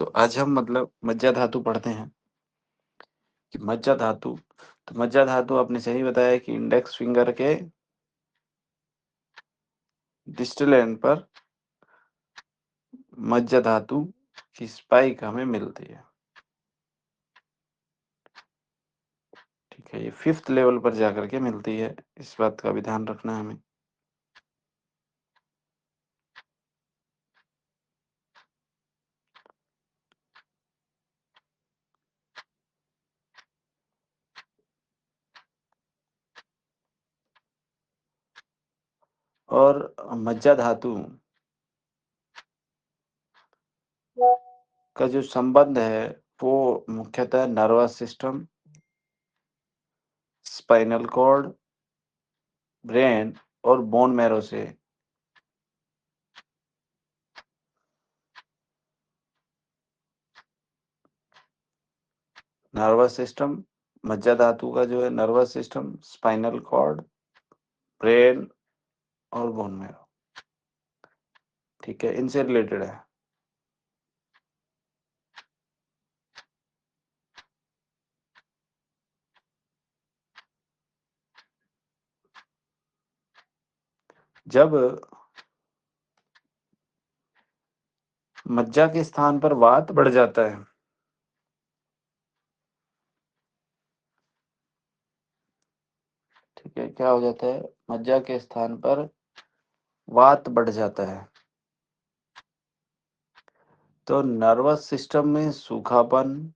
तो आज हम मतलब मज्जा धातु पढ़ते हैं कि मज्जा धातु। तो मज्जा धातु आपने सही बताया कि इंडेक्स फिंगर के डिस्टल एंड पर मज्जा धातु की स्पाइक हमें मिलती है। ठीक है, ये 5th लेवल पर जाकर के मिलती है, इस बात का भी ध्यान रखना है हमें। और मज्जा धातु का जो संबंध है वो मुख्यतः nervous system, spinal cord, brain और बोन मैरो से। नर्वस सिस्टम, मज्जा धातु का जो है nervous system, spinal cord, brain और बोन मैरो, ठीक है, इनसे रिलेटेड है। जब मज्जा के स्थान पर वात बढ़ जाता है, ठीक है, क्या हो जाता है, मज्जा के स्थान पर वात बढ़ जाता है तो नर्वस सिस्टम में सूखापन,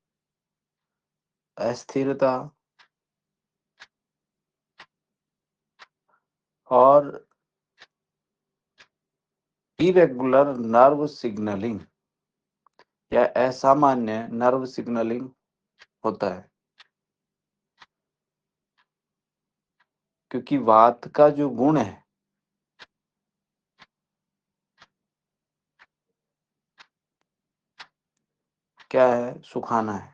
अस्थिरता और इरेगुलर नर्व सिग्नलिंग या असामान्य नर्व सिग्नलिंग होता है। क्योंकि वात का जो गुण है क्या है, सुखाना है।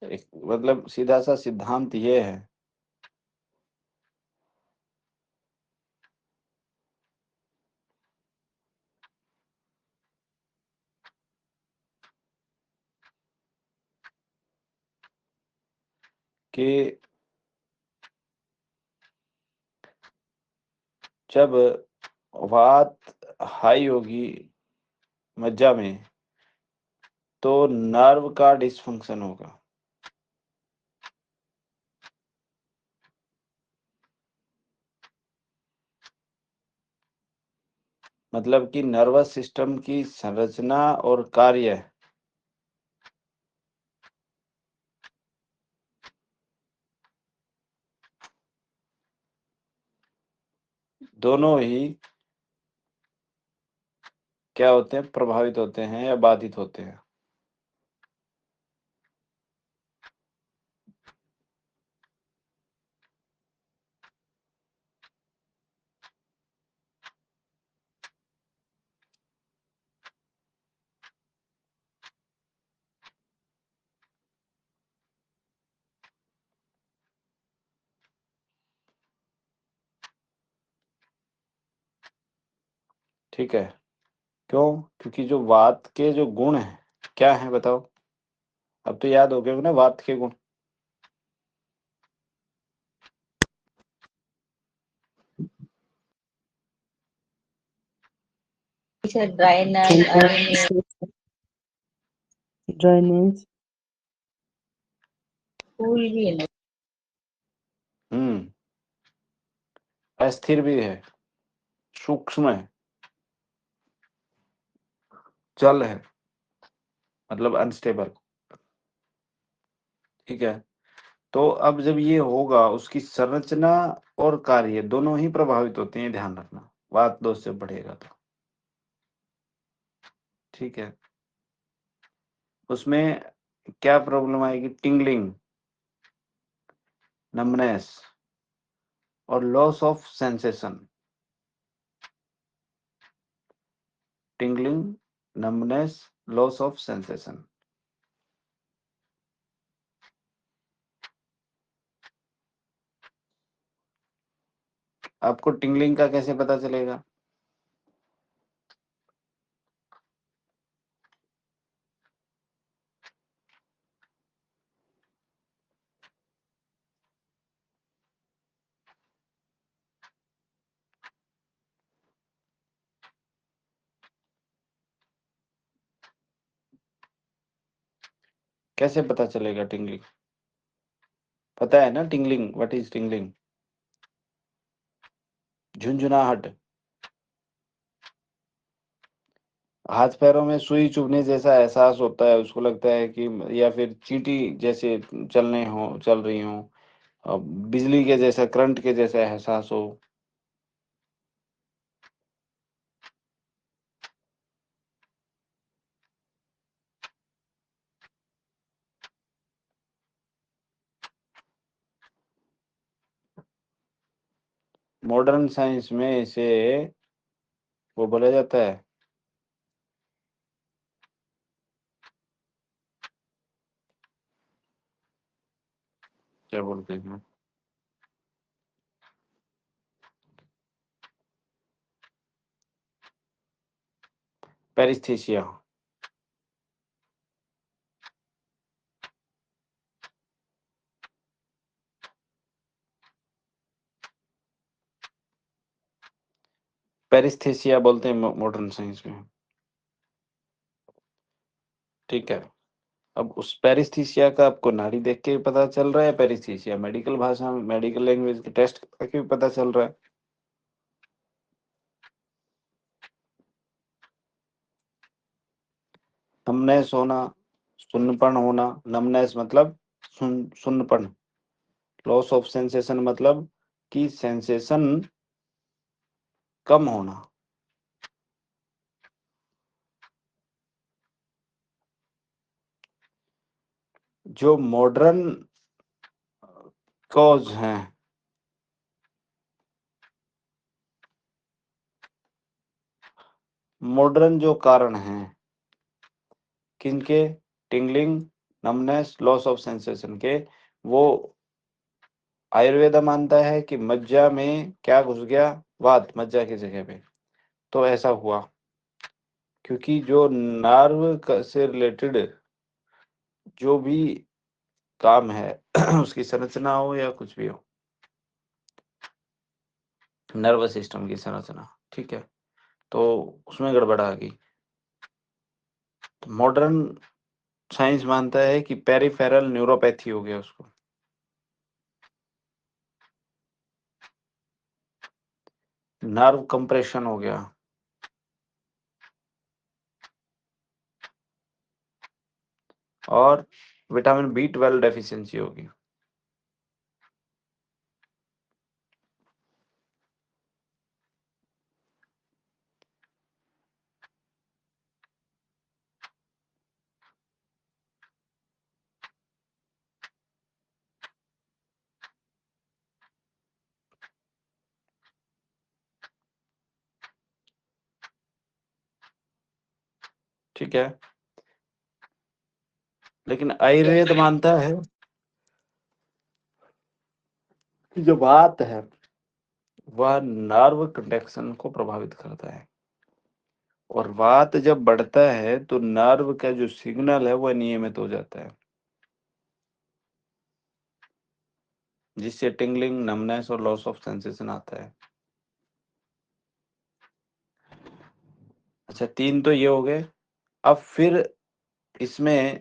एक मतलब सीधा सा सिद्धांत ये है कि जब वात हाई होगी मज्जा में तो नर्व का डिसफंक्शन होगा। मतलब कि नर्वस सिस्टम की संरचना और कार्य दोनों ही क्या होते हैं, प्रभावित होते हैं या बाधित होते हैं। ठीक है, क्यों? क्योंकि जो वात के जो गुण हैं क्या हैं बताओ? अब तो याद हो गए ना वात के गुण। ड्राइनेस, अस्थिर भी है, सूक्ष्म है, चल है, मतलब अनस्टेबल। ठीक है, तो अब जब ये होगा उसकी संरचना और कार्य दोनों ही प्रभावित होते हैं, ध्यान रखना, वात दोष से बढ़ेगा तो। ठीक है, उसमें क्या प्रॉब्लम आएगी, टिंगलिंग, नमनेस और loss of sensation. Tingling, numbness, loss of sensation, आपको टिंगलिंग का कैसे पता चलेगा? कैसे पता चलेगा टिंगलिंग? पता है ना टिंगलिंग, व्हाट इज टिंगलिंग? झुंझुनाहट, हाथ पैरों में सुई चुभने जैसा एहसास होता है, उसको लगता है कि या फिर चींटी जैसे चल रही हो, बिजली के जैसा, करंट के जैसा एहसास हो। मॉडर्न साइंस में इसे वो बोला जाता है, क्या बोलते हैं? पेरिस्थेसिया। पेरिस्थेसिया बोलते हैं मॉडर्न साइंस में। ठीक है। अब उस पेरिस्थीसिया का आपको नाड़ी देख के पता चल रहा है, पेरिस्थीसिया मेडिकल भाषा में, मेडिकल लैंग्वेज के टेस्ट करके भी पता चल रहा है। नमनेस होना, सुन्नपन होना, नमनेस मतलब सुन्नपन, लॉस ऑफ सेंसेशन मतलब कि सेंसेशन कम होना। जो मॉडर्न कॉज हैं, मॉडर्न जो कारण हैं, किनके? Tingling, numbness, loss of sensation के, वो आयुर्वेदा मानता है कि मज्जा में क्या घुस गया? वात, मज्जा की जगह पे। तो ऐसा हुआ क्योंकि जो नर्व से रिलेटेड जो भी काम है उसकी संरचना हो या कुछ भी हो, नर्वस सिस्टम की संरचना, ठीक है, तो उसमें गड़बड़ आ गई। तो मॉडर्न साइंस मानता है कि पेरिफेरल न्यूरोपैथी हो गया उसको, नर्व कंप्रेशन हो गया, और विटामिन B12 डेफिशिएंसी होगी। ठीक है, लेकिन आयुर्वेद मानता है कि जो बात है वह नर्व कंडक्शन को प्रभावित करता है, और वात जब बढ़ता है तो नर्व का जो सिग्नल है वह नियमित हो जाता है, जिससे टिंगलिंग, नमनेस और लॉस ऑफ सेंसेशन आता है। अच्छा, 3 तो ये हो गए। अब फिर इसमें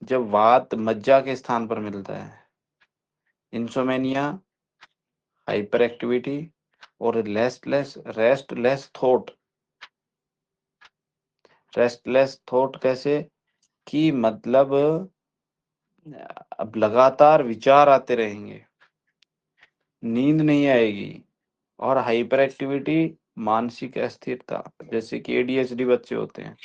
जब वात मज्जा के स्थान पर मिलता है, इंसोमेनिया, हाइपर एक्टिविटी और रेस्टलेस थॉट कैसे? कि मतलब अब लगातार विचार आते रहेंगे, नींद नहीं आएगी, और हाइपर एक्टिविटी, मानसिक अस्थिरता, जैसे कि ADHD बच्चे होते हैं।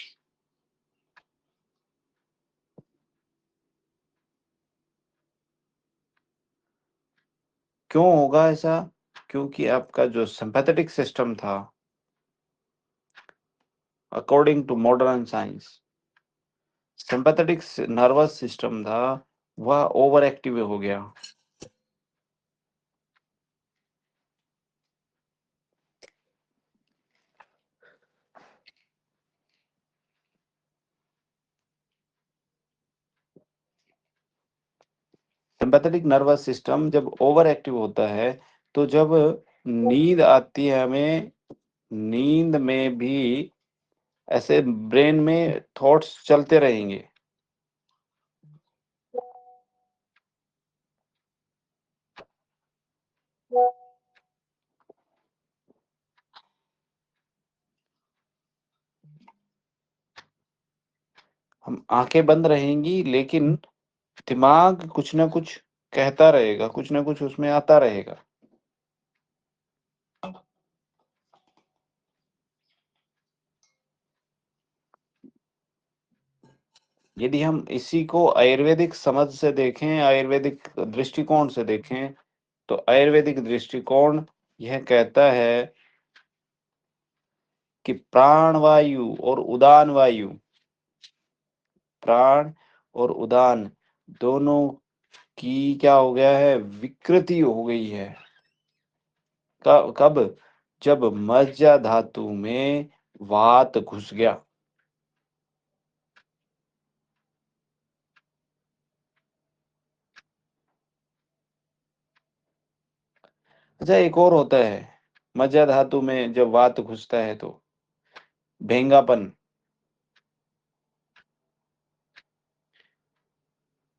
क्यों होगा ऐसा? क्योंकि आपका जो सिंपैथेटिक सिस्टम था, according to modern science, sympathetic nervous system था, वह ओवर एक्टिव हो गया। सिम्पैथेटिक नर्वस सिस्टम जब ओवर एक्टिव होता है, तो जब नींद आती है हमें, नींद में भी ऐसे ब्रेन में थॉट्स चलते रहेंगे। हम आँखें बंद रहेंगी, लेकिन दिमाग कुछ न कुछ कहता रहेगा, कुछ न कुछ उसमें आता रहेगा। यदि हम इसी को आयुर्वेदिक समझ से देखें, आयुर्वेदिक दृष्टिकोण से देखें, तो आयुर्वेदिक दृष्टिकोण यह कहता है कि प्राण वायु और उदान वायु, प्राण और उदान दोनों की क्या हो गया है, विकृति हो गई है। कब? जब मज्जा धातु में वात घुस गया। अच्छा, एक और होता है, मज्जा धातु में जब वात घुसता है तो भेंगापन।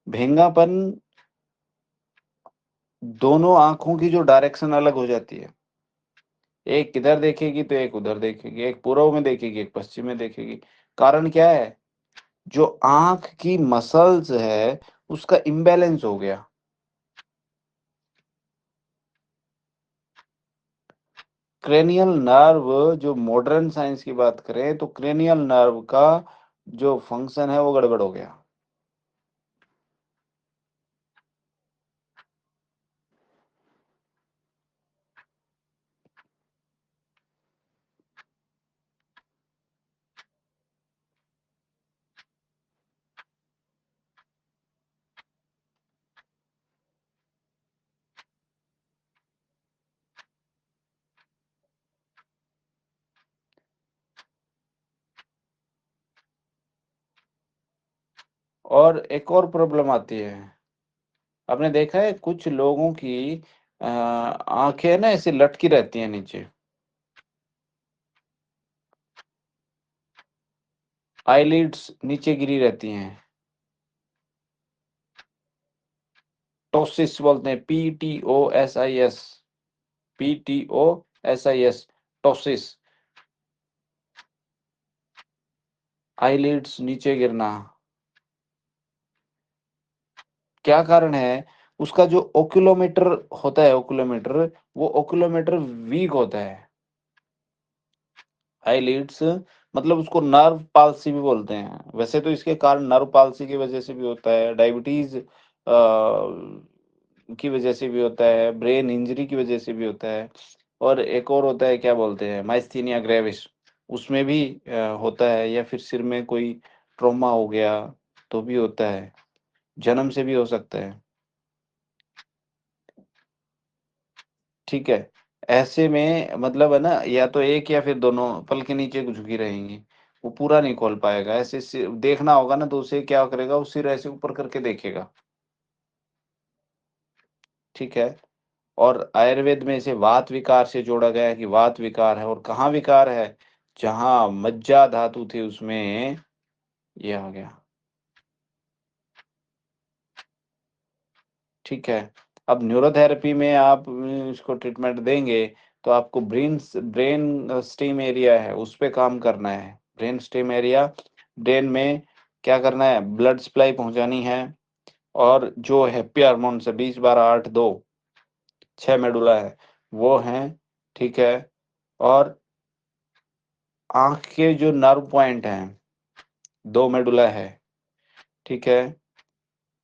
भेंगापन, दोनों आंखों की जो डायरेक्शन अलग हो जाती है, एक किधर देखेगी तो एक उधर देखेगी, एक पूर्व में देखेगी, एक पश्चिम में देखेगी। कारण क्या है? जो आंख की मसल्स है, उसका इम्बैलेंस हो गया। क्रेनियल नर्व, जो मॉडर्न साइंस की बात करें तो क्रेनियल नर्व का जो फंक्शन है वो गड़बड़ हो गया। और एक और प्रॉब्लम आती है, आपने देखा है कुछ लोगों की आंखें ना ऐसे लटकी रहती हैं नीचे, आईलिड्स नीचे गिरी रहती हैं। टोसिस बोलते हैं, PTOSIS, PTOSIS, टोसिस, आईलिड्स नीचे गिरना। क्या कारण है? उसका जो ओक्यूलोमीटर होता है, ओक्यूलोमीटर, वो ओक्यूलोमीटर वीक होता है। आईलिड्स मतलब उसको नर्व पाल्सी भी बोलते हैं। वैसे तो इसके कारण नर्व पाल्सी की वजह से भी होता है, डायबिटीज की वजह से भी होता है, ब्रेन इंजरी की वजह से भी होता है, और एक और होता है, क्या बोलते हैं, माइस्थीनिया ग्रेविस, उसमें भी होता है, या फिर सिर में कोई ट्रॉमा हो गया तो भी होता है, जन्म से भी हो सकता है। ठीक है। ऐसे में मतलब है ना, या तो एक या फिर दोनों पल के नीचे झुकी रहेंगी, वो पूरा नहीं खोल पाएगा। ऐसे देखना होगा ना, तो उसे क्या करेगा, वो सिर ऐसे ऊपर करके देखेगा। ठीक है। और आयुर्वेद में इसे वात विकार से जोड़ा गया है कि वात विकार है, और कहाँ विकार है? जहाँ मज्जा धातु थी उसमें ये आ गया। ठीक है। अब न्यूरोथेरेपी में आप इसको ट्रीटमेंट देंगे, तो आपको ब्रेन ब्रेन स्टेम एरिया है उस पे काम करना है। ब्रेन स्टेम एरिया, ब्रेन में क्या करना है, ब्लड सप्लाई पहुंचानी है। और जो हैप्पी हार्मोन से 20 12 8 2 6 मेडुला है वो हैं। ठीक है। और आंख के जो नर्व पॉइंट हैं, 2 मेडुला है। ठीक है।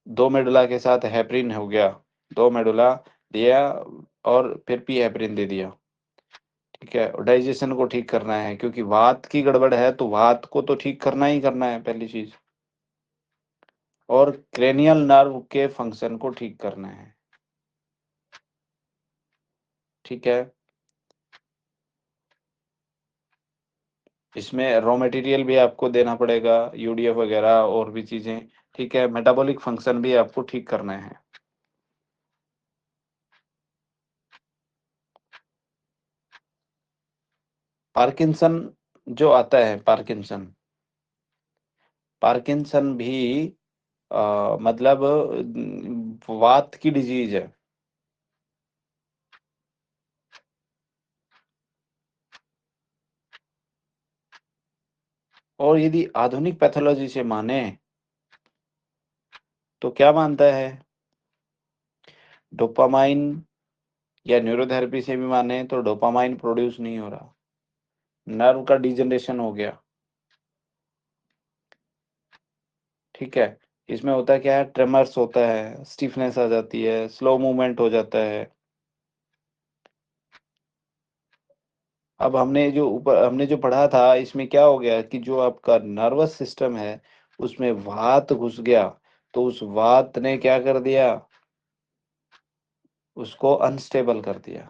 2 मेडुला के साथ हेपरिन हो गया, 2 मेडुला दिया, और फिर पी हेपरिन दे दिया। ठीक है। और डाइजेशन को ठीक करना है, क्योंकि वात की गड़बड़ है, तो वात को तो ठीक करना ही करना है पहली चीज। और क्रेनियल नर्व के फंक्शन को ठीक करना है। ठीक है। इसमें रॉ मटेरियल भी आपको देना पड़ेगा, यूडीएफ वगैरह और भी चीजें। ठीक है। मेटाबॉलिक फंक्शन भी आपको ठीक करना है। पार्किंसन जो आता है, पार्किंसन भी मतलब वात की डिजीज है। और यदि आधुनिक पैथोलॉजी से माने तो क्या मानता है? डोपामाइन या न्यूरोथेरेपी से भी माने तो डोपामाइन प्रोड्यूस नहीं हो रहा, नर्व का डिजनरेशन हो गया। ठीक है, इसमें होता क्या है, ट्रेमर्स होता है, स्टिफनेस आ जाती है, स्लो मूवमेंट हो जाता है। अब हमने जो पढ़ा था, इसमें क्या हो गया कि जो आपका नर्वस सिस्टम है उसमें वात घुस गया, तो उस वात ने क्या कर दिया, उसको अनस्टेबल कर दिया।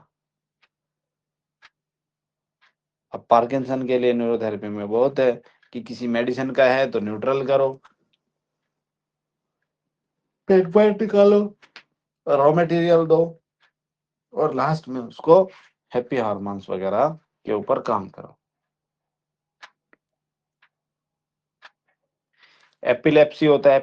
अब पार्किंसन के लिए न्यूरोथेरेपी में बहुत है कि किसी मेडिसिन का है तो न्यूट्रल करो, ट्रीटमेंट निकालो, रॉ मटेरियल दो, और लास्ट में उसको हैप्पी हार्मोन्स वगैरह के ऊपर काम करो। एपिलेप्सी होता है,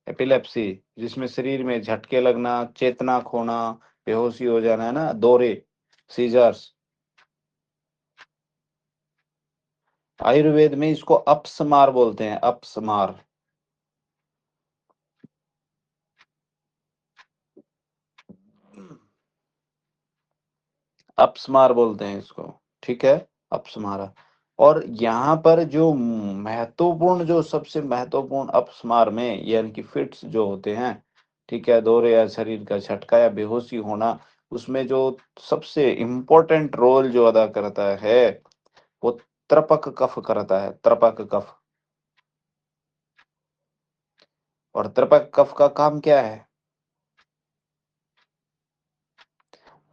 एपिलेप्सी जिसमें शरीर में झटके लगना, चेतना खोना, बेहोशी हो जाना, है ना, दौरे, सीजर्स। आयुर्वेद में इसको अपस्मार बोलते हैं, अपस्मार। अपस्मार बोलते हैं इसको। ठीक है, अपस्मारा। और यहाँ पर जो महत्वपूर्ण, जो सबसे महत्वपूर्ण अपस्मार में यानी कि फिट्स जो होते हैं, ठीक है, दौरे या शरीर का झटका या बेहोशी होना, उसमें जो सबसे इम्पोर्टेंट रोल जो अदा करता है वो त्रपक कफ करता है, त्रपक कफ। और त्रपक कफ का काम क्या है?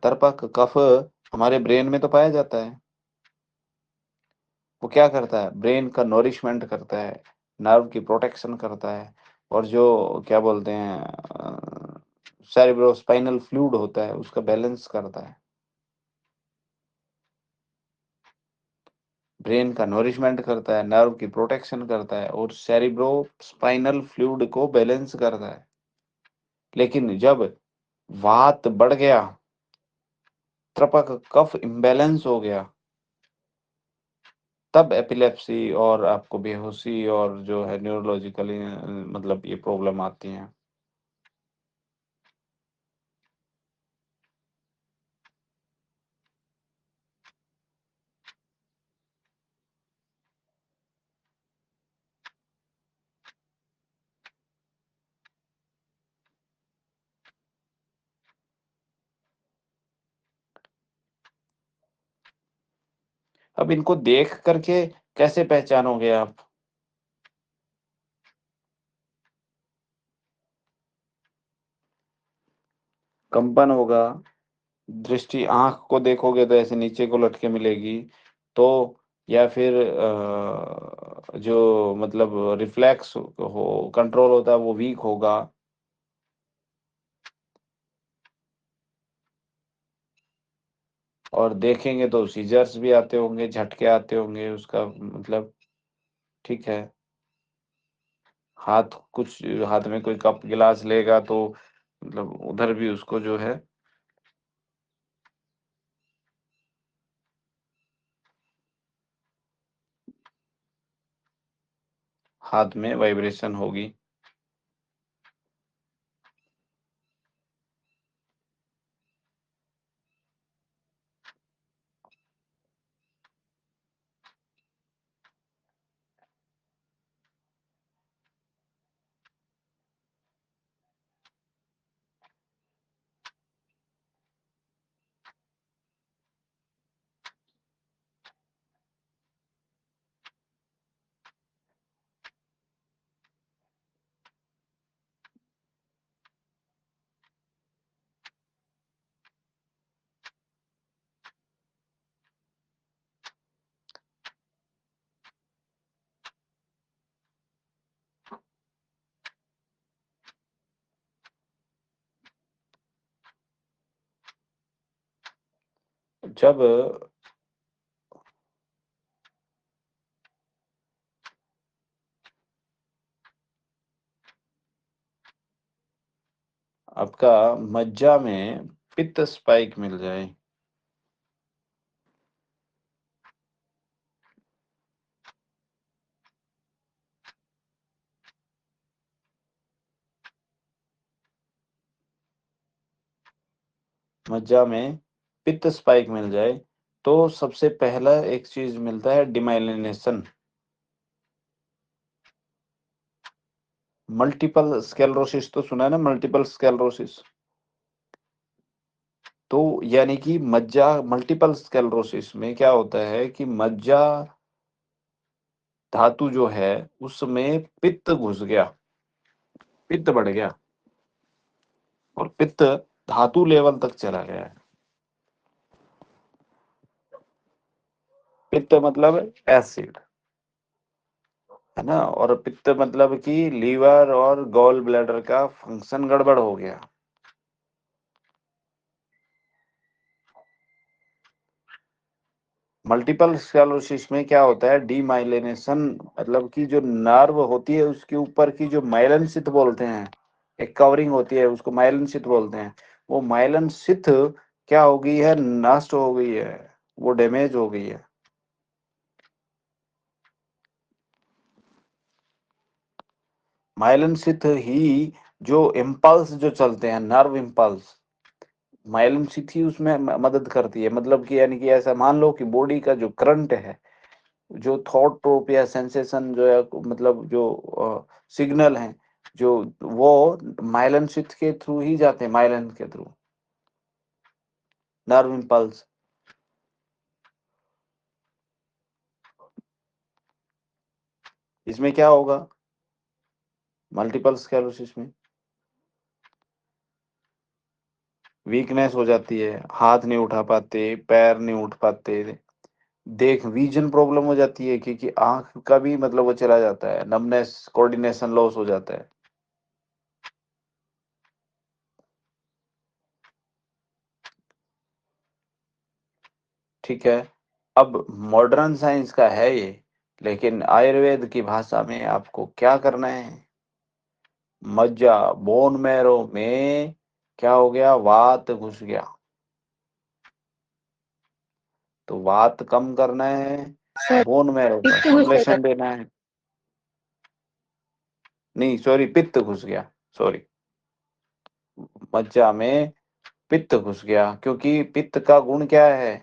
त्रपक कफ हमारे ब्रेन में तो पाया जाता है। वो क्या करता है, ब्रेन का नॉरिशमेंट करता है, नर्व की प्रोटेक्शन करता है, और जो क्या बोलते हैं सेरेब्रोस्पाइनल फ्लूइड होता है उसका बैलेंस करता है। ब्रेन का नॉरिशमेंट करता है, नर्व की प्रोटेक्शन करता है, और सेरेब्रोस्पाइनल फ्लूइड को बैलेंस करता है। लेकिन जब वात बढ़ गया, त्रपक कफ इम्बैलेंस हो गया, तब एपिलेप्सी और आपको बेहोशी और जो है न्यूरोलॉजिकली मतलब ये प्रॉब्लम आती हैं। अब इनको देख करके कैसे पहचानोगे आप? कंपन होगा, दृष्टि, आँख को देखोगे तो ऐसे नीचे को लटके मिलेगी, तो या फिर जो मतलब रिफ्लेक्स हो कंट्रोल होता है वो वीक होगा। और देखेंगे तो सीजर्स भी आते होंगे, झटके आते होंगे, उसका मतलब। ठीक है, हाथ कुछ हाथ में कोई कप गिलास लेगा तो मतलब उधर भी उसको जो है हाथ में वाइब्रेशन होगी। जब आपका मज्जा में पित्त स्पाइक मिल जाए, मज्जा में पित्त स्पाइक मिल जाए, तो सबसे पहला एक चीज मिलता है डिमाइलिनेशन। मल्टीपल स्क्लेरोसिस तो सुना है ना, मल्टीपल स्क्लेरोसिस। तो यानी कि मज्जा मल्टीपल स्क्लेरोसिस में क्या होता है कि मज्जा धातु जो है उसमें पित्त घुस गया, पित्त बढ़ गया और पित्त धातु लेवल तक चला गया है। पित्त मतलब एसिड, है ना, और पित्त मतलब कि लीवर और गॉल ब्लैडर का फंक्शन गड़बड़ हो गया। मल्टीपल स्क्लेरोसिस में क्या होता है, डीमाइलिनेशन, मतलब कि जो नर्व होती है उसके ऊपर की जो माइलिन शिथ बोलते हैं, एक कवरिंग होती है उसको माइलिन शिथ बोलते हैं, वो माइलिन शिथ क्या हो गई है, नष्ट हो गई है, वो डैमेज हो गई है। माइलिन शिथ ही जो इम्पल्स जो चलते हैं, नर्व इम्पल्स, माइलिन शिथ ही उसमें मदद करती है। मतलब कि यानी कि ऐसा मान लो कि बॉडी का जो करंट है, जो थॉट प्रोप या सेंसेशन जो है, मतलब जो सिग्नल हैं, जो वो माइलन शिफ्ट के थ्रू ही जाते हैं, माइलन के थ्रू, नर्व इम्पल्स। इसमें क्या होगा, मल्टीपल स्क्लेरोसिस में वीकनेस हो जाती है, हाथ नहीं उठा पाते, पैर नहीं उठ पाते, देख विजन प्रॉब्लम हो जाती है, क्योंकि आंख का भी मतलब वो चला जाता है, नमनेस, कोऑर्डिनेशन लॉस हो जाता है। ठीक है, अब मॉडर्न साइंस का है ये, लेकिन आयुर्वेद की भाषा में आपको क्या करना है, मज्जा बोन मैरो में क्या हो गया, वात घुस गया, तो वात कम करना है, सर बोन मैरो पित्त पर घुस गया सर्कुलेशन देना है। नहीं सॉरी, पित्त घुस गया, सॉरी, मज्जा में पित्त घुस गया, क्योंकि पित्त का गुण क्या है,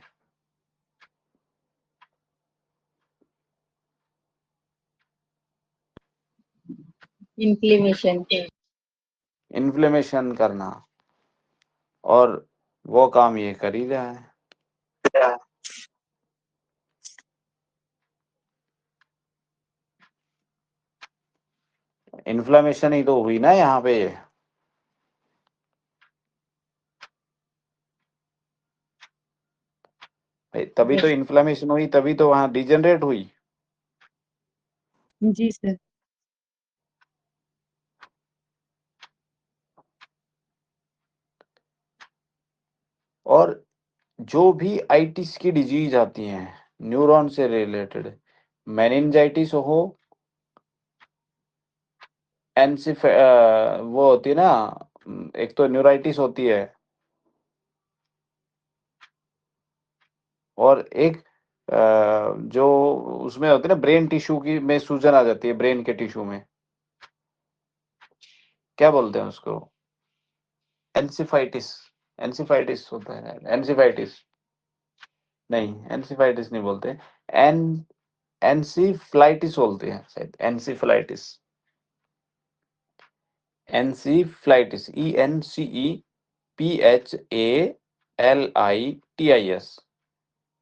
इन्फ्लेमेशन के। इन्फ्लेमेशन करना, और वो काम ये कर ही रहा है। इन्फ्लेमेशन ही तो हुई ना यहाँ पे, भाई तभी तो इन्फ्लेमेशन हुई, तभी तो वहां डिजेनरेट हुई। जी सर। और जो भी आइटिस की डिजीज आती हैं न्यूरॉन से रिलेटेड, मेनिंजाइटिस हो, वो होती है ना, एक तो न्यूराइटिस होती है, और एक जो उसमें होती है ना, ब्रेन टिश्यू की में सूजन आ जाती है, ब्रेन के टिश्यू में, क्या बोलते हैं उसको, एंसिफाइटिस, एंसिफाइटिस होता है, एंसिफाइटिस, नहीं एंसिफाइटिस नहीं बोलते, एन एनसीफ्लाइटिस बोलते हैं शायद, एनसीफ्लाइटिस, एनसीफ्लाइटिस, ENCEPHALITIS,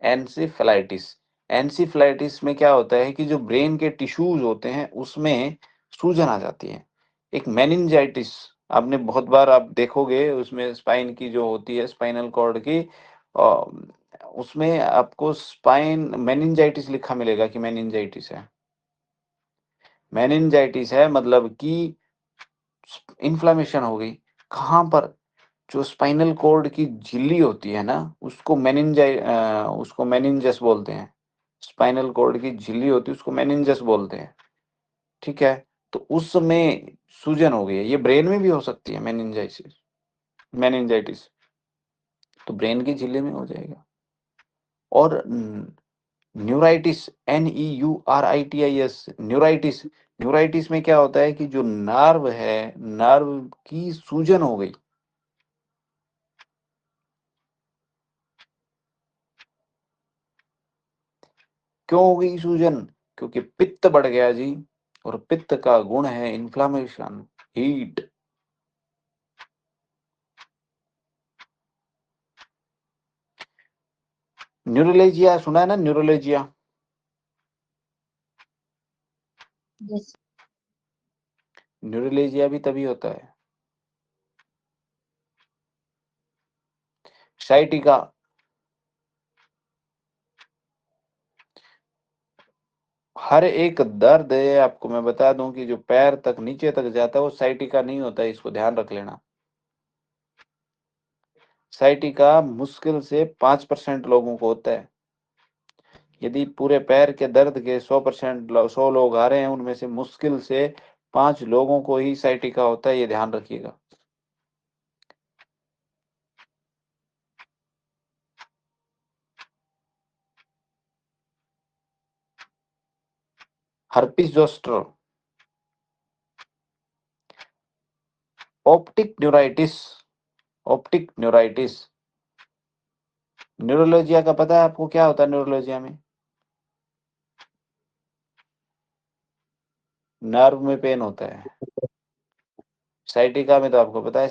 एनसीफ्लाइटिस। एनसीफ्लाइटिस में क्या होता है कि जो ब्रेन के टिश्यूज होते हैं उसमें सूजन आ जाती है। एक मेनिंजाइटिस, आपने बहुत बार आप देखोगे उसमें स्पाइन की जो होती है, स्पाइनल कॉर्ड की, उसमें आपको स्पाइन मेनिंजाइटिस लिखा मिलेगा कि मेनिंजाइटिस है, मेनिंजाइटिस है, मतलब कि इन्फ्लेमेशन हो गई, कहाँ पर, जो स्पाइनल कॉर्ड की झिल्ली होती है ना, उसको मेनिंजस बोलते हैं। स्पाइनल कॉर्ड की झिल्ली होती है, उसको मेनिंजस बोलते हैं, ठीक है? तो उसमें सूजन हो गई है, ये ब्रेन में भी हो सकती है मेनिंजाइटिस, तो ब्रेन की झिल्ली में हो जाएगा। और न्यूराइटिस, NEURITIS, न्यूराइटिस में क्या होता है कि जो नर्व है, नर्व की सूजन हो गई। क्यों हो गई सूजन? क्योंकि पित्त बढ़ गया जी, और पित्त का गुण है इन्फ्लामेशन, हीट। न्यूरोलेजिया सुना है ना, न्यूरोलेजिया? यस। न्यूरोलेजिया भी तभी होता है। साइटिका, हर एक दर्द है, आपको मैं बता दूं कि जो पैर तक नीचे तक जाता है वो साइटिका नहीं होता है, इसको ध्यान रख लेना। साइटिका मुश्किल से 5% लोगों को होता है। यदि पूरे पैर के दर्द के 100 लोग आ रहे हैं, उनमें से मुश्किल से 5 लोगों को ही साइटिका होता है, ये ध्यान रखिएगा। Herpes zoster, optic neuritis, optic neuritis. Neuralgia का पता है आपको क्या होता है? न्यूरोलॉजिया में नर्व में पेन होता है। साइटिका में तो आपको पता है,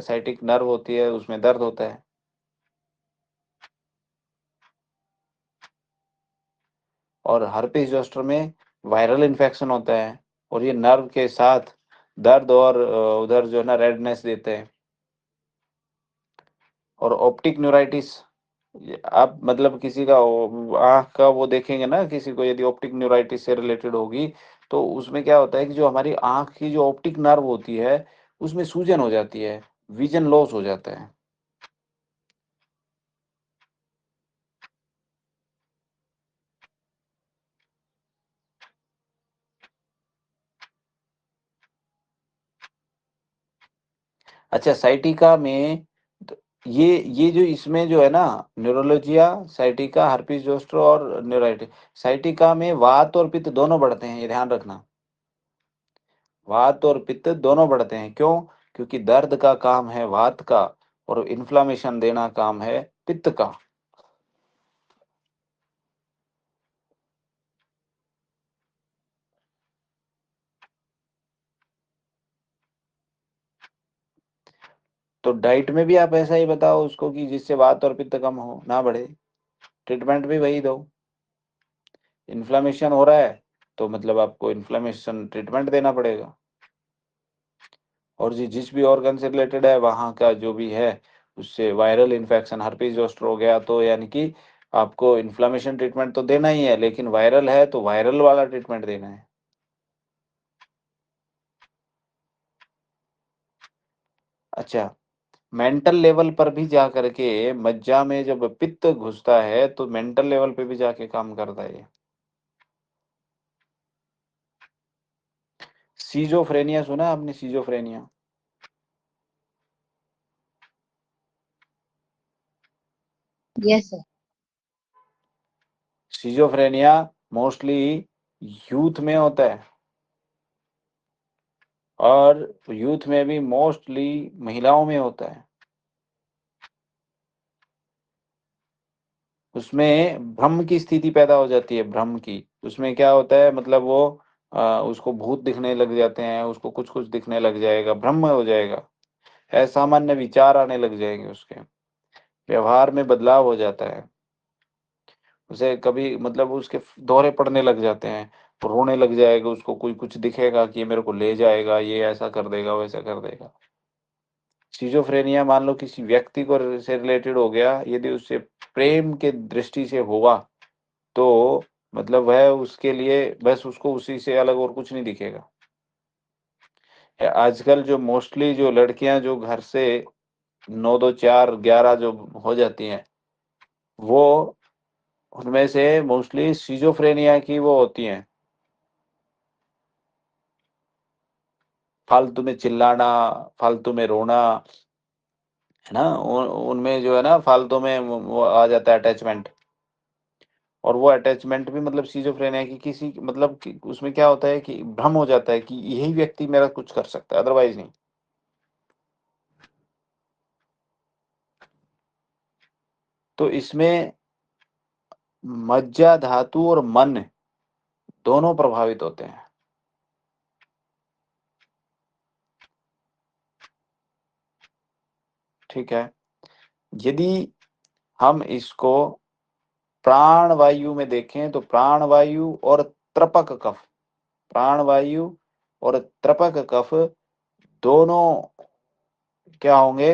साइटिक नर्व होती है, उसमें दर्द होता है। और हर्पिस जोस्टर में वायरल इन्फेक्शन होता है, और ये नर्व के साथ दर्द और उधर जो है ना रेडनेस देते हैं। और ऑप्टिक न्यूराइटिस, आप मतलब किसी का आंख का वो देखेंगे ना, किसी को यदि ऑप्टिक न्यूराइटिस से रिलेटेड होगी, तो उसमें क्या होता है कि जो हमारी आंख की जो ऑप्टिक नर्व होती है, उसमें सूजन हो जाती है, विजन लॉस हो जाता है। अच्छा, साइटिका में ये जो इसमें जो है ना, न्यूरोलॉजिया, साइटिका, हर्पिस जोस्टर और न्यूराइटिस, साइटिका में वात और पित्त दोनों बढ़ते हैं, ये ध्यान रखना। वात और पित्त दोनों बढ़ते हैं, क्यों? क्योंकि दर्द का काम है वात का, और इन्फ्लामेशन देना काम है पित्त का। तो डाइट में भी आप ऐसा ही बताओ उसको कि जिससे वात और पित्त कम हो, ना बढ़े। ट्रीटमेंट भी वही दो। इन्फ्लामेशन हो रहा है तो मतलब आपको इन्फ्लामेशन ट्रीटमेंट देना पड़ेगा। और जिस भी ऑर्गन से रिलेटेड है, वहाँ का जो भी है, उससे वायरल इन्फेक्शन, हर्पीस जोस्टर हो गया, तो यानी कि आपको इन्फ्लामेशन ट्रीटमेंट तो देना ही है, लेकिन वायरल है तो वायरल वाला ट्रीटमेंट देना है। अच्छा, मेंटल लेवल पर भी जा करके मज्जा में जब पित्त घुसता है तो मेंटल लेवल पे भी जाके काम करता है ये। सीजोफ्रेनिया सुना है आपने? Schizophrenia, yes sir. Schizophrenia mostly youth में होता है, और यूथ में भी मोस्टली महिलाओं में होता है। उसमें भ्रम की स्थिति पैदा हो जाती है, भ्रम की। उसमें क्या होता है, मतलब वो उसको भूत दिखने लग जाते हैं, उसको कुछ कुछ दिखने लग जाएगा, भ्रम हो जाएगा, असामान्य विचार आने लग जाएंगे, उसके व्यवहार में बदलाव हो जाता है, उसे कभी मतलब उसके दौरे पड़ने लग जाते हैं, रोने लग जाएगा, उसको कोई कुछ दिखेगा कि ये मेरे को ले जाएगा, ये ऐसा कर देगा, वैसा कर देगा। सिजोफ्रेनिया मान लो किसी व्यक्ति को से रिलेटेड हो गया, यदि उससे प्रेम के दृष्टि से हुआ, तो मतलब वह उसके लिए बस उसको उसी से अलग और कुछ नहीं दिखेगा। आजकल जो मोस्टली जो लड़कियां जो घर से 9 2 4 11 जो हो जाती हैं, वो उनमें से मोस्टली सिजोफ्रेनिया की वो होती हैं। फालतू में चिल्लाना, फालतू में रोना, है ना? उनमें जो है ना फालतू में वो आ जाता है अटैचमेंट। और वो अटैचमेंट भी मतलब सिजोफ्रेनिया की किसी मतलब कि उसमें क्या होता है कि भ्रम हो जाता है कि यही व्यक्ति मेरा कुछ कर सकता है, अदरवाइज नहीं। तो इसमें मज्जा धातु और मन दोनों प्रभावित होते हैं। ठीक है? यदि हम इसको प्राण वायु में देखें तो प्राण वायु और त्रपक कफ, प्राण वायु और त्रपक कफ दोनों क्या होंगे?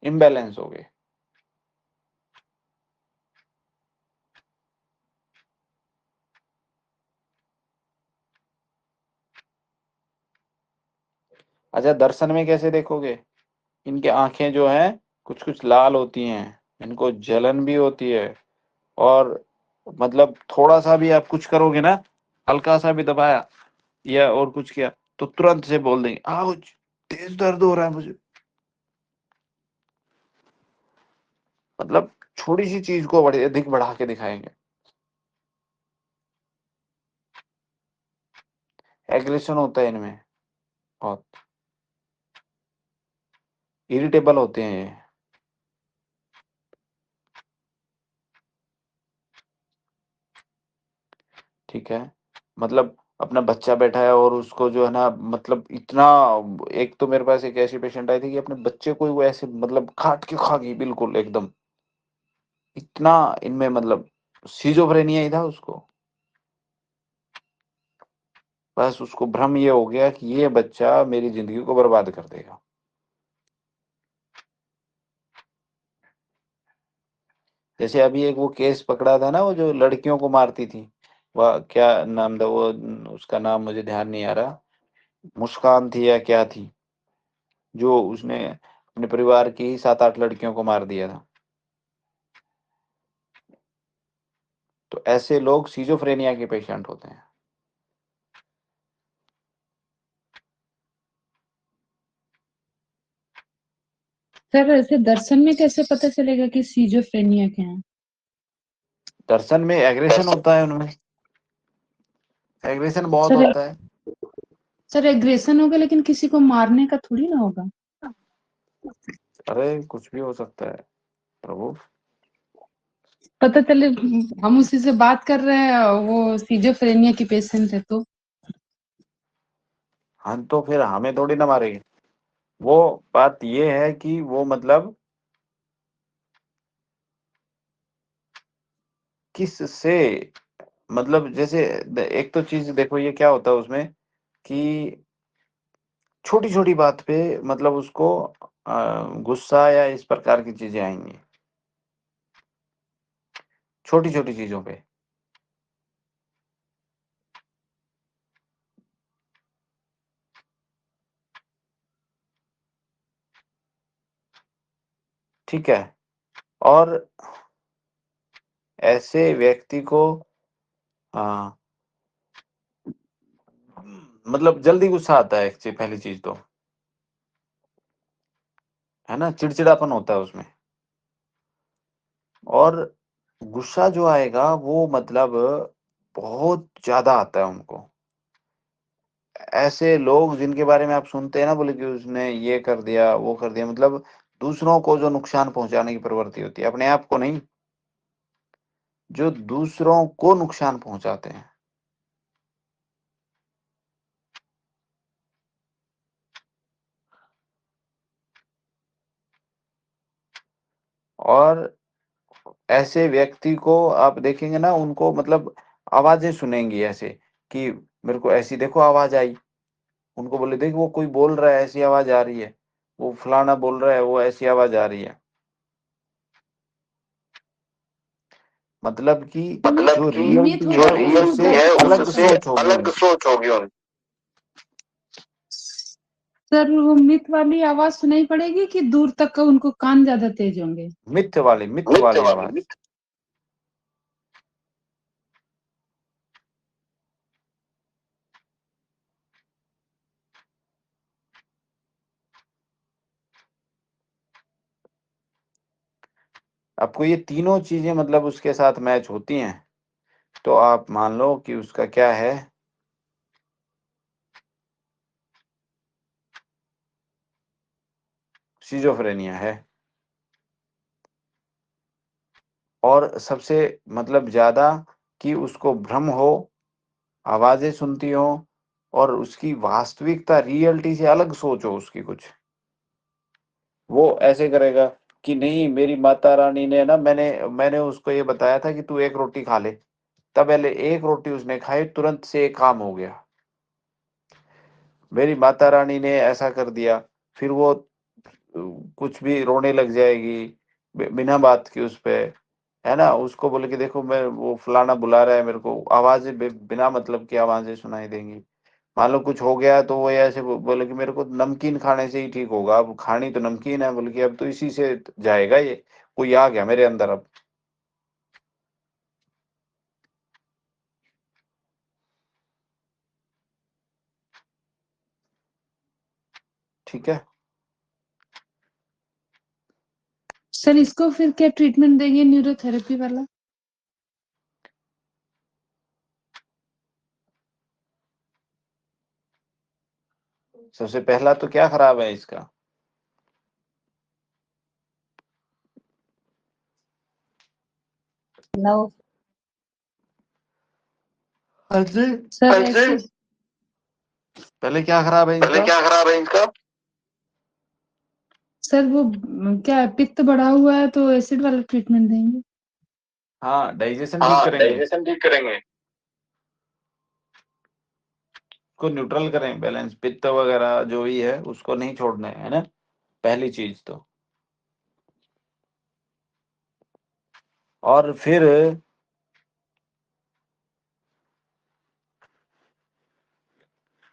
इम्बैलेंस होंगे। अच्छा, दर्शन में कैसे देखोगे? इनके आंखें जो हैं कुछ कुछ लाल होती हैं, इनको जलन भी होती है, और मतलब थोड़ा सा भी आप कुछ करोगे ना, हल्का सा भी दबाया या और कुछ किया तो तुरंत से बोल देंगे आउच, तेज दर्द हो रहा है मुझे। मतलब छोटी सी चीज को बड़े अधिक बढ़ा के दिखाएंगे। एग्रेशन होता है इनमें बहुत, इरिटेबल होते हैं ये। ठीक है? मतलब अपना बच्चा बैठा है और उसको जो है ना मतलब इतना, एक तो मेरे पास एक ऐसी पेशेंट आई थी कि अपने बच्चे को ही वो ऐसे मतलब काट के खा गई बिल्कुल एकदम, इतना इनमें मतलब सिजोफ्रेनिया ही था उसको। बस उसको भ्रम ये हो गया कि ये बच्चा मेरी जिंदगी को बर्बाद कर देगा। जैसे अभी एक वो केस पकड़ा था ना, वो जो लड़कियों को मारती थी, वह क्या नाम था वो, उसका नाम मुझे ध्यान नहीं आ रहा, मुस्कान थी या क्या थी, जो उसने अपने परिवार की 7 8 लड़कियों को मार दिया था। तो ऐसे लोग सिजोफ्रेनिया के पेशेंट होते हैं। सर ऐसे दर्शन में कैसे पता चलेगा कि सीजोफ्रेनिया क्या है? दर्शन में एग्रेशन होता है उनमें, एग्रेशन बहुत सर होता है। सर एग्रेशन होगा लेकिन किसी को मारने का थोड़ी ना होगा। अरे कुछ भी हो सकता है प्रभु। पता चले हम उसी से बात कर रहे हैं, वो सीजोफ्रेनिया की पेशेंट है तो। हाँ तो फिर हमें थोड़ी ना मारेंगे। वो बात ये है कि वो मतलब किस से, मतलब जैसे एक तो चीज देखो ये क्या होता है उसमें कि छोटी छोटी बात पे मतलब उसको गुस्सा या इस प्रकार की चीजें आएंगी, छोटी छोटी चीजों पे। ठीक है? और ऐसे व्यक्ति को आ, मतलब जल्दी गुस्सा आता है, एक चीज पहली चीज तो है ना, चिड़चिड़ापन होता है उसमें। और गुस्सा जो आएगा वो मतलब बहुत ज्यादा आता है उनको। ऐसे लोग जिनके बारे में आप सुनते हैं ना, बोले कि उसने ये कर दिया वो कर दिया, मतलब दूसरों को जो नुकसान पहुंचाने की प्रवृत्ति होती है, अपने आप को नहीं, जो दूसरों को नुकसान पहुंचाते हैं। और ऐसे व्यक्ति को आप देखेंगे ना, उनको मतलब आवाजें सुनेंगी ऐसे कि मेरे को ऐसी देखो आवाज आई, उनको बोले देख वो कोई बोल रहा है ऐसी आवाज आ रही है, वो फलाना बोल रहा है वो ऐसी आवाज आ रही है। मतलब कि मतलब जो कि ये रियलिटी थोड़ा है रियलिटी उससे है अलग उससे सोच होगी अलग उनकी। सोच होगी उनकी। सर वो मिथ वाली आवाज सुनाई पड़ेगी कि दूर तक का उनको कान ज्यादा तेज होंगे? मिथ वाली आवाज। आपको ये तीनों चीजें मतलब उसके साथ मैच होती हैं तो आप मान लो कि उसका क्या है, सिजोफ्रेनिया है। और सबसे मतलब ज्यादा कि उसको भ्रम हो, आवाजें सुनती हो और उसकी वास्तविकता रियलिटी से अलग सोच हो उसकी कुछ। वो ऐसे करेगा कि नहीं मेरी माता रानी ने ना, मैंने उसको ये बताया था कि तू एक रोटी खा ले, तब पहले एक रोटी उसने खाई, तुरंत से एक काम हो गया। मेरी माता रानी ने ऐसा कर दिया, फिर वो कुछ भी रोने लग जाएगी बिना बात की उस पे, है ना। उसको बोले कि देखो मैं वो फलाना बुला रहा है, मेरे को आवाजें बिना मतलब की आवाजें सुनाई देंगी। मान लो कुछ हो गया तो वो ऐसे बोले कि मेरे को नमकीन खाने से ही ठीक होगा, अब खानी तो नमकीन है, बोले कि अब तो इसी से जाएगा, ये कोई आ गया मेरे अंदर अब। ठीक है। सर इसको फिर क्या ट्रीटमेंट देंगे न्यूरोथेरेपी वाला? सबसे पहला तो क्या खराब है इसका? नो हाँ जी। सर ऐसे पहले क्या खराब है इनका? सर वो क्या पित्त बढ़ा हुआ है तो एसिड वाला ट्रीटमेंट देंगे? हाँ, डाइजेशन ठीक करेंगे, ठीक करेंगे। उसको न्यूट्रल करें, बैलेंस, पित्त वगैरह जो भी है उसको नहीं छोड़ना है ना, पहली चीज तो। और फिर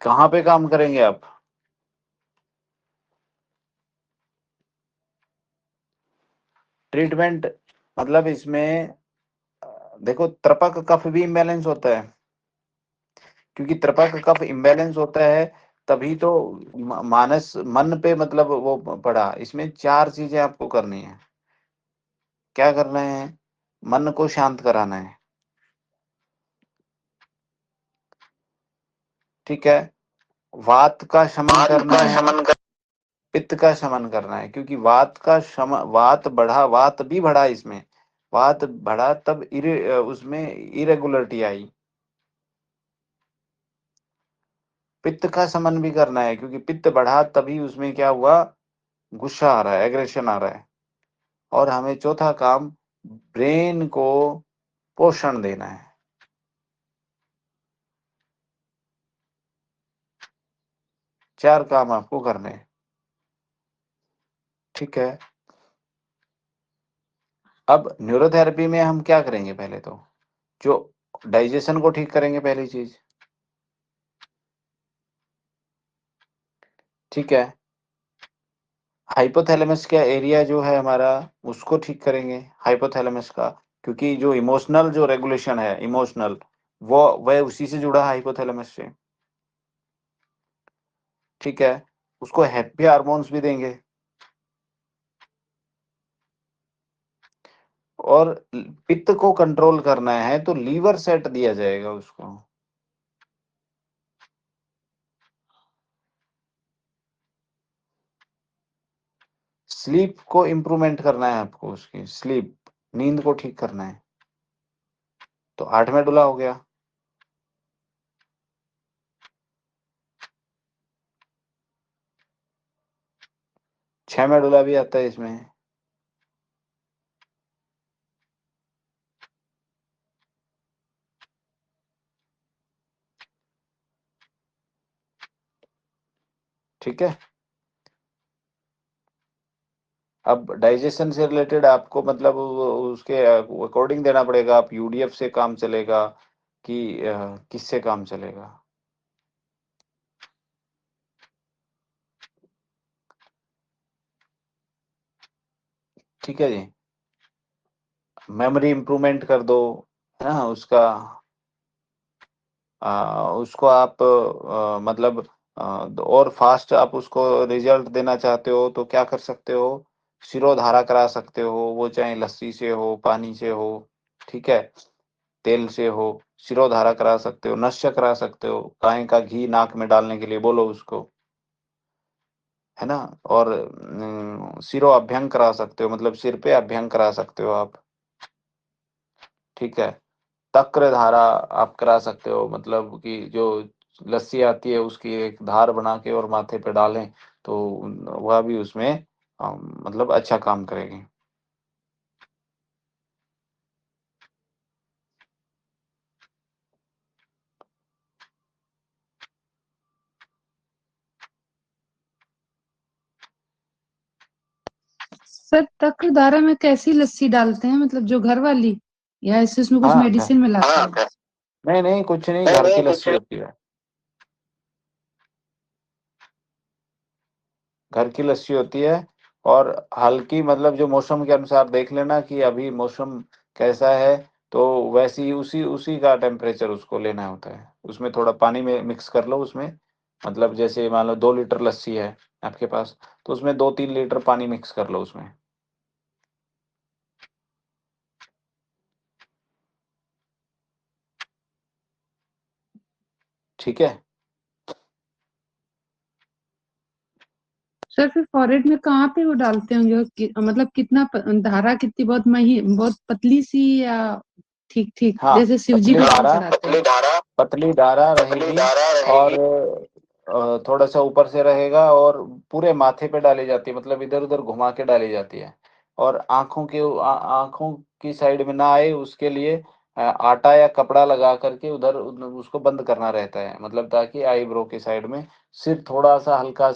कहाँ पे काम करेंगे आप? ट्रीटमेंट मतलब इसमें देखो त्रिपक कफ भी इम्बैलेंस होता है, क्योंकि त्रिपक कफ इम्बैलेंस होता है तभी तो मानस मन पे मतलब वो पड़ा। इसमें चार चीजें आपको करनी है। क्या करना है? मन को शांत कराना है, ठीक है। वात का शमन करना है, पित्त का शमन करना है, क्योंकि वात का शमन, वात भी बढ़ा इसमें, वात बढ़ा तब उसमें इरेगुलरिटी आई। पित्त का शमन भी करना है, क्योंकि पित्त बढ़ा तभी उसमें क्या हुआ, गुस्सा आ रहा है, एग्रेशन आ रहा है। और हमें चौथा काम ब्रेन को पोषण देना है। चार काम आपको करने हैं, ठीक है। अब न्यूरोथेरेपी में हम क्या करेंगे? पहले तो जो डाइजेशन को ठीक करेंगे, पहली चीज, ठीक है। हाइपोथैलेमस का एरिया जो है हमारा, उसको ठीक करेंगे, हाइपोथैलेमस का, क्योंकि जो इमोशनल जो रेगुलेशन है, इमोशनल, वो वह उसी से जुड़ा है, हाइपोथैलेमस से, ठीक है। उसको हैप्पी हार्मोन्स भी देंगे। और पित्त को कंट्रोल करना है तो लीवर सेट दिया जाएगा उसको। स्लीप को इम्प्रूवमेंट करना है आपको, उसकी स्लीप, नींद को ठीक करना है। तो 8 मेडुला हो गया। छह मेडुला भी आता है इसमें, ठीक है। अब डाइजेशन से रिलेटेड आपको मतलब उसके अकॉर्डिंग देना पड़ेगा। आप यूडीएफ से काम चलेगा कि किससे काम चलेगा? ठीक है जी। मेमोरी इम्प्रूवमेंट कर दो, है ना? उसका उसको आप मतलब और फास्ट आप उसको रिजल्ट देना चाहते हो तो क्या कर सकते हो? शिरोधारा करा सकते हो, वो चाहे लस्सी से हो, पानी से हो, ठीक है? तेल से हो, शिरोधारा करा सकते हो, नश्य करा सकते हो, गाय का घी नाक में डालने के लिए बोलो उसको, है ना? और शिरो अभ्यंग करा सकते हो, मतलब सिर पे अभ्यंग करा सकते हो आप, ठीक है? तक्र धारा आप करा सकते हो, मतलब कि जो लस्सी आती है उसकी एक धार बना के और माथे पे डालें तो वह भी उसमें मतलब अच्छा काम करेगी। सर तक्रधारा में कैसी लस्सी डालते हैं, मतलब जो घर वाली, या ऐसे उसमें कुछ हाँ मेडिसिन मिलाते हैं? नहीं नहीं, कुछ नहीं, घर की लस्सी होती है। घर की लस्सी होती है। और हल्की, मतलब जो मौसम के अनुसार देख लेना कि अभी मौसम कैसा है, तो वैसी ही उसी उसी का टेम्परेचर उसको लेना होता है। उसमें थोड़ा पानी में मिक्स कर लो उसमें, मतलब जैसे मान लो 2 लीटर लस्सी है आपके पास, तो उसमें 2-3 लीटर पानी मिक्स कर लो उसमें। ठीक है? सर फिर फॉरहेड में कहाँ पे वो डालते होंगे, मतलब कितना धारा कितनी, बहुत बहुत पतली सी, या ठीक ठीक हाँ, जैसे शिवजी पतली को धारा, चढ़ाते हैं? पतली धारा रहेगी। और थोड़ा सा ऊपर से रहेगा और पूरे माथे पे डाली जाती है, मतलब इधर उधर घुमा के डाली जाती है। और आंखों की साइड में ना आए उसके लिए आटा या कपड़ा लगा करके उधर उसको बंद करना रहता है, मतलब ताकि आईब्रो की साइड में सिर थोड़ा सा हल्का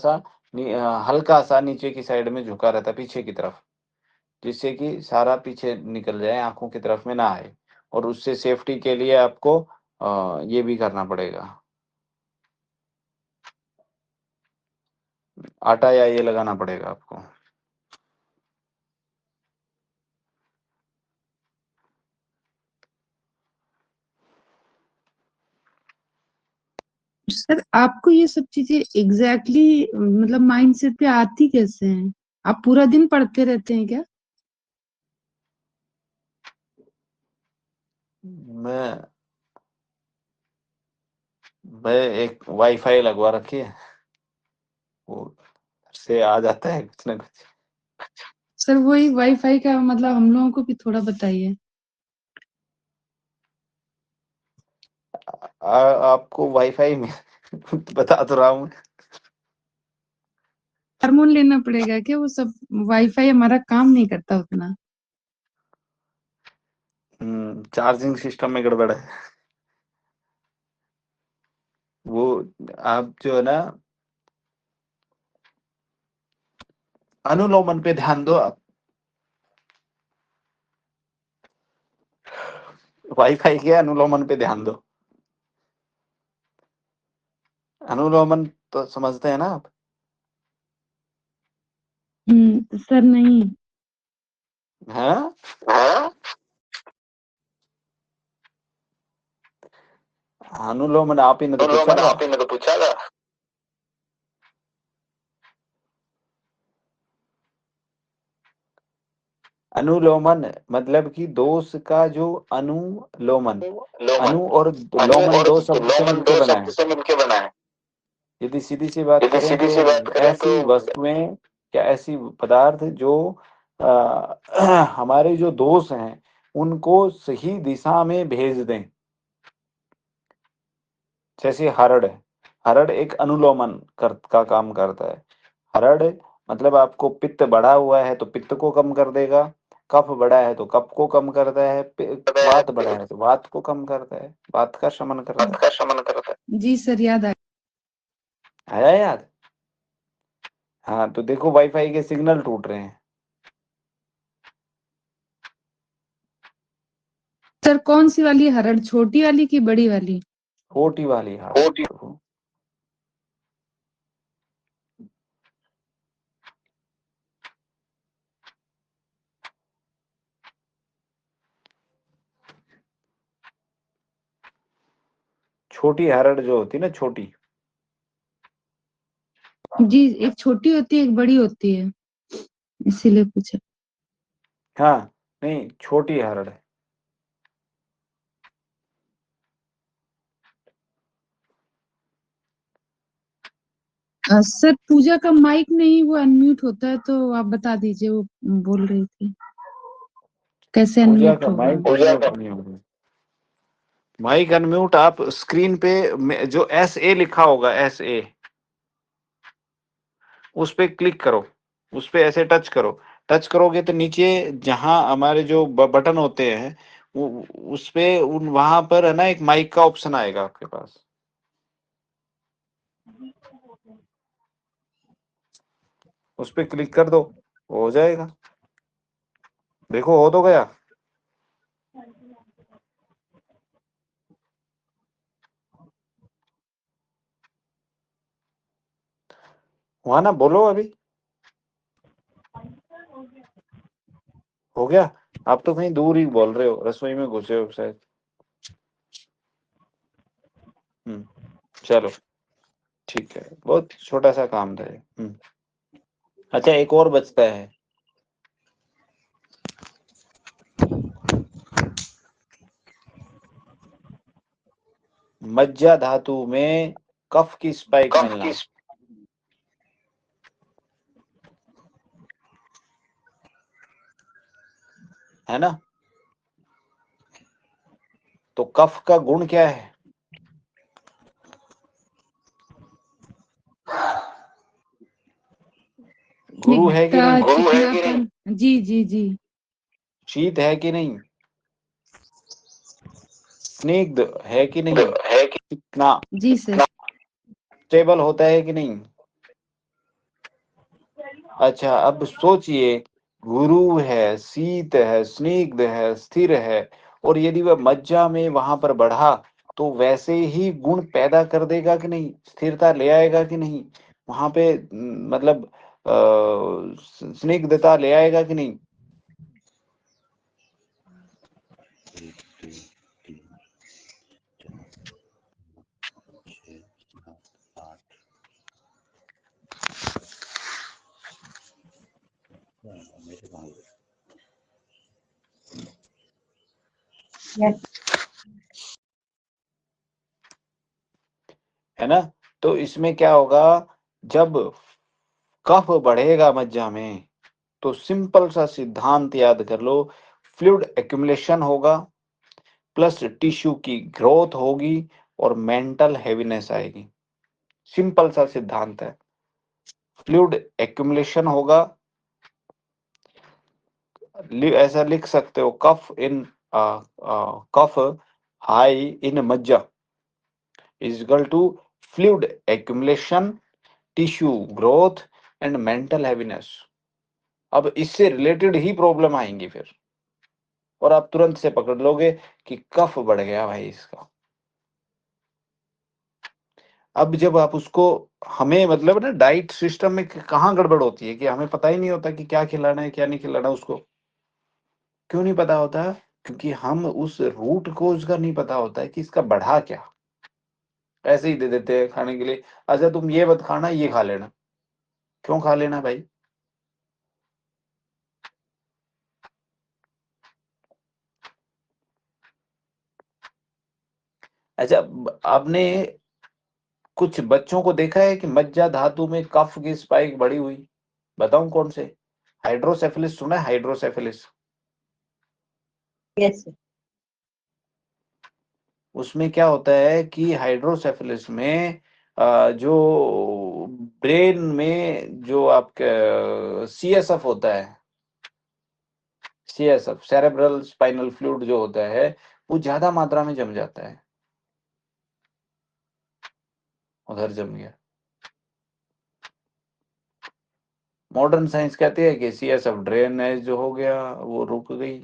सा नीचे की साइड में झुका रहता है, पीछे की तरफ, जिससे कि सारा पीछे निकल जाए, आंखों की तरफ में ना आए। और उससे सेफ्टी के लिए आपको ये भी करना पड़ेगा, आटा या ये लगाना पड़ेगा आपको। सर आपको ये सब चीजें एग्जैक्टली मतलब माइंड सेट पे आती कैसे हैं? आप पूरा दिन पढ़ते रहते हैं क्या? मैं मैं एक वाईफाई लगवा रखी है, वो से आ जाता है कुछ ना कुछ। सर वही वाईफाई का मतलब हम लोगों को भी थोड़ा बताइए। आपको वाईफाई में बता तो रहा हूँ। हार्मोन लेना पड़ेगा क्या? वो सब वाईफाई हमारा काम नहीं करता उतना। चार्जिंग सिस्टम में गड़बड़ है। वो आप जो है ना, अनुलोमन पे ध्यान दो आप, वाईफाई के अनुलोमन पे ध्यान दो। अनुलोमन तो समझते हैं ना आप? सर नहीं। हाँ, अनुलोमन आप ही ने तो पूछा था। अनुलोमन मतलब कि दोष का जो अनुलोमन, अनु और लोमन दो शब्द से मिलके बना है। यदि सीधी सी बात करें तो ऐसी वस्तुएं या ऐसी पदार्थ जो हमारे जो दोष हैं उनको सही दिशा में भेज दें। जैसे हरड़ है, हरड़ एक अनुलोमन का काम करता है। हरड़ मतलब आपको पित्त बढ़ा हुआ है तो पित्त को कम कर देगा, कफ बढ़ा है तो कफ को कम करता है, वात बढ़ा है तो वात को कम करता है, वात का शमन करता है। जी सर याद आ आया याद? हाँ, तो देखो वाईफाई के सिग्नल टूट रहे हैं। सर कौन सी वाली हरड़, छोटी वाली की बड़ी वाली? छोटी वाली हरड़ प्रभु। छोटी हरड़ जो होती है ना, छोटी, जी, एक छोटी होती है, एक बड़ी होती है, इसीलिए पूछा। हाँ नहीं, छोटी हरड़ है। सर पूजा का माइक नहीं, वो अनम्यूट होता है, तो आप बता दीजिए, वो बोल रही थी कैसे पूजा अनम्यूट का होगा। माइक नहीं होगा। माइक अनम्यूट आप स्क्रीन पे जो SA लिखा होगा, SA, उस पे क्लिक करो, उस पे ऐसे टच करो। टच करोगे तो नीचे जहां हमारे जो बटन होते हैं, वो उस पे उन वहां पर है ना, एक माइक का ऑप्शन आएगा आपके पास, उस पे क्लिक कर दो, हो जाएगा। देखो हो तो गया। हुआ ना, बोलो अभी। हो गया। आप तो कहीं दूर ही बोल रहे हो, रसोई में घुसे हो शायद। चलो ठीक है, बहुत छोटा सा काम था ये। अच्छा, एक और बचता है। मज्जा धातु में कफ की स्पाइक मिलना, है ना? तो कफ का गुण क्या है? गुरु है कि नहीं? चिकनापन, जी जी जी। शीत है कि नहीं? स्निग्ध है कि नहीं? चिकना जी सर। स्टेबल होता है कि नहीं? अच्छा, अब सोचिए, गुरु है, शीत है, स्निग्ध है, स्थिर है, और यदि वह मज्जा में वहां पर बढ़ा तो वैसे ही गुण पैदा कर देगा कि नहीं? स्थिरता ले आएगा कि नहीं? वहां पे मतलब स्निग्धता ले आएगा कि नहीं? है ना? तो इसमें क्या होगा, जब कफ बढ़ेगा मज्जा में, तो सिंपल सा सिद्धांत याद कर लो, फ्लूइड एक्यूमुलेशन होगा, प्लस टिश्यू की ग्रोथ होगी, और मेंटल हैवीनेस आएगी। सिंपल सा सिद्धांत है। फ्लूइड एक्यूमुलेशन होगा, ऐसा लिख सकते हो, कफ इन कफ high in majja is equal to fluid accumulation, tissue growth, and mental heaviness. अब इससे रिलेटेड ही प्रॉब्लम आएंगी फिर, और आप तुरंत से पकड़ लोगे कि कफ बढ़ गया भाई इसका। अब जब आप उसको, हमें मतलब ना डाइट सिस्टम में कहाँ गड़बड़ होती है कि हमें पता ही नहीं होता कि क्या खिलाना है क्या नहीं खिलाना उसको। क्यों नहीं पता होता? क्योंकि हम उस रूट को उसका नहीं पता होता है कि इसका बढ़ा क्या, ऐसे ही दे देते हैं खाने के लिए। अच्छा तुम ये मत खाना, ये खा लेना। क्यों खा लेना भाई? अच्छा, आपने कुछ बच्चों को देखा है कि मज्जा धातु में कफ की स्पाइक बढ़ी हुई? बताऊं कौन से? हाइड्रोसेफिलिस सुना है? हाइड्रोसेफिलिस, यस सर। उसमें क्या होता है कि हाइड्रोसेफिलिस में जो ब्रेन में जो आपका CSF होता है, CSF सेरेब्रल स्पाइनल फ्लूइड जो होता है, वो ज्यादा मात्रा में जम जाता है, उधर जम गया। मॉडर्न साइंस कहती है कि CSF ड्रेनेज जो हो गया, वो रुक गई,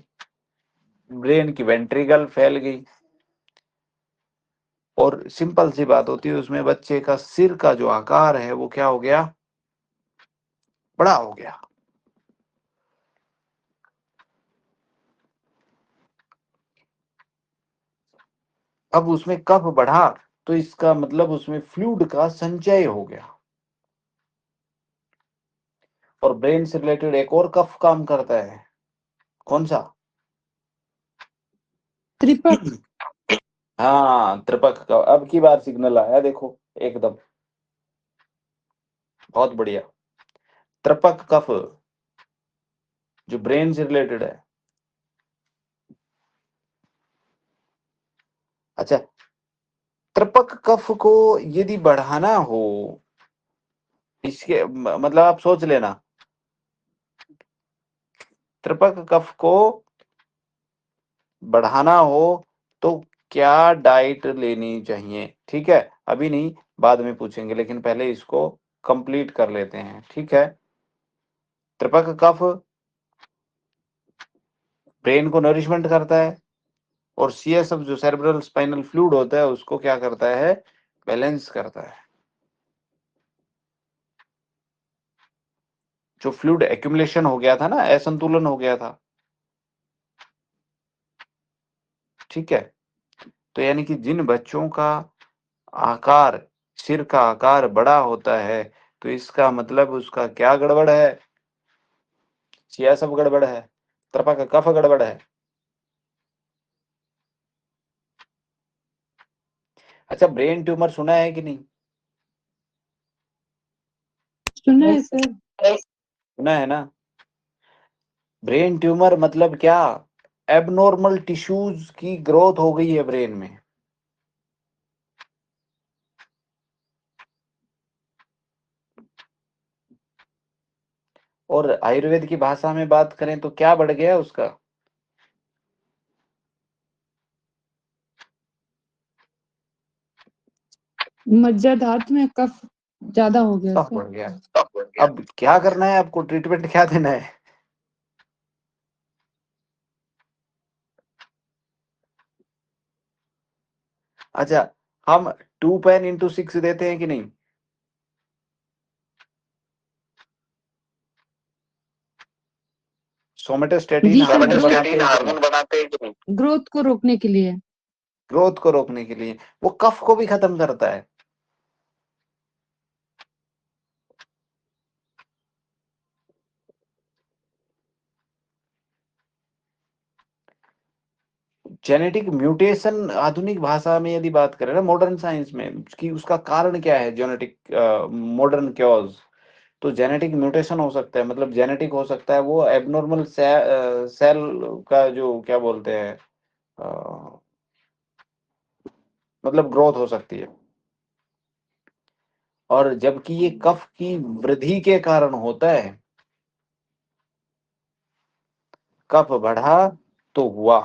ब्रेन की वेंट्रिकल फैल गई, और सिंपल सी बात होती है, उसमें बच्चे का सिर का जो आकार है वो क्या हो गया, बड़ा हो गया। अब उसमें कफ बढ़ा तो इसका मतलब उसमें फ्लूइड का संचय हो गया। और ब्रेन से रिलेटेड एक और कफ काम करता है, कौन सा? त्रिपक। हाँ, त्रिपक का। अब की बार सिग्नल आया, देखो एकदम बहुत बढ़िया। त्रिपक कफ जो ब्रेन से रिलेटेड है। अच्छा, त्रिपक कफ को यदि बढ़ाना हो, इसके मतलब आप सोच लेना, त्रिपक कफ को बढ़ाना हो तो क्या डाइट लेनी चाहिए? ठीक है, अभी नहीं, बाद में पूछेंगे, लेकिन पहले इसको कंप्लीट कर लेते हैं, ठीक है। त्रिपक कफ ब्रेन को नरिशमेंट करता है, और सीएसएफ जो सेरेब्रल स्पाइनल फ्लूइड होता है उसको क्या करता है? बैलेंस करता है। जो फ्लूइड एक्यूमुलेशन हो गया था ना, असंतुलन हो गया था, ठीक है। तो यानी कि जिन बच्चों का आकार, सिर का आकार बड़ा होता है, तो इसका मतलब उसका क्या गड़बड़ है? सीएसएफ गड़बड़ है, त्रिपक कफ गड़बड़ है। अच्छा, ब्रेन ट्यूमर सुना है कि नहीं? सुना है सर। सुना है ना। ब्रेन ट्यूमर मतलब क्या? एबनॉर्मल टिश्यूज की ग्रोथ हो गई है ब्रेन में। और आयुर्वेद की भाषा में बात करें तो क्या बढ़ गया उसका? मज्जा धात में कफ ज्यादा हो गया कफ सर। बढ़ गया। अब क्या करना है आपको? ट्रीटमेंट क्या देना है? अच्छा, हम 2 पेन × 6 देते हैं कि नहीं? सोमेटोस्टेटिन जी सर, हार्मोन बनाते हैं। ग्रोथ को रोकने के लिए। ग्रोथ को रोकने के लिए। वो कफ को भी खत्म करता है। जेनेटिक म्यूटेशन, आधुनिक भाषा में यदि बात करें ना, मॉडर्न साइंस में, कि उसका कारण क्या है, जेनेटिक मॉडर्न क्योज। तो जेनेटिक म्यूटेशन हो सकता है, मतलब जेनेटिक हो सकता है, वो एबनॉर्मल सेल का जो क्या बोलते हैं, मतलब ग्रोथ हो सकती है। और जबकि ये कफ की वृद्धि के कारण होता है। कफ बढ़ा तो हुआ।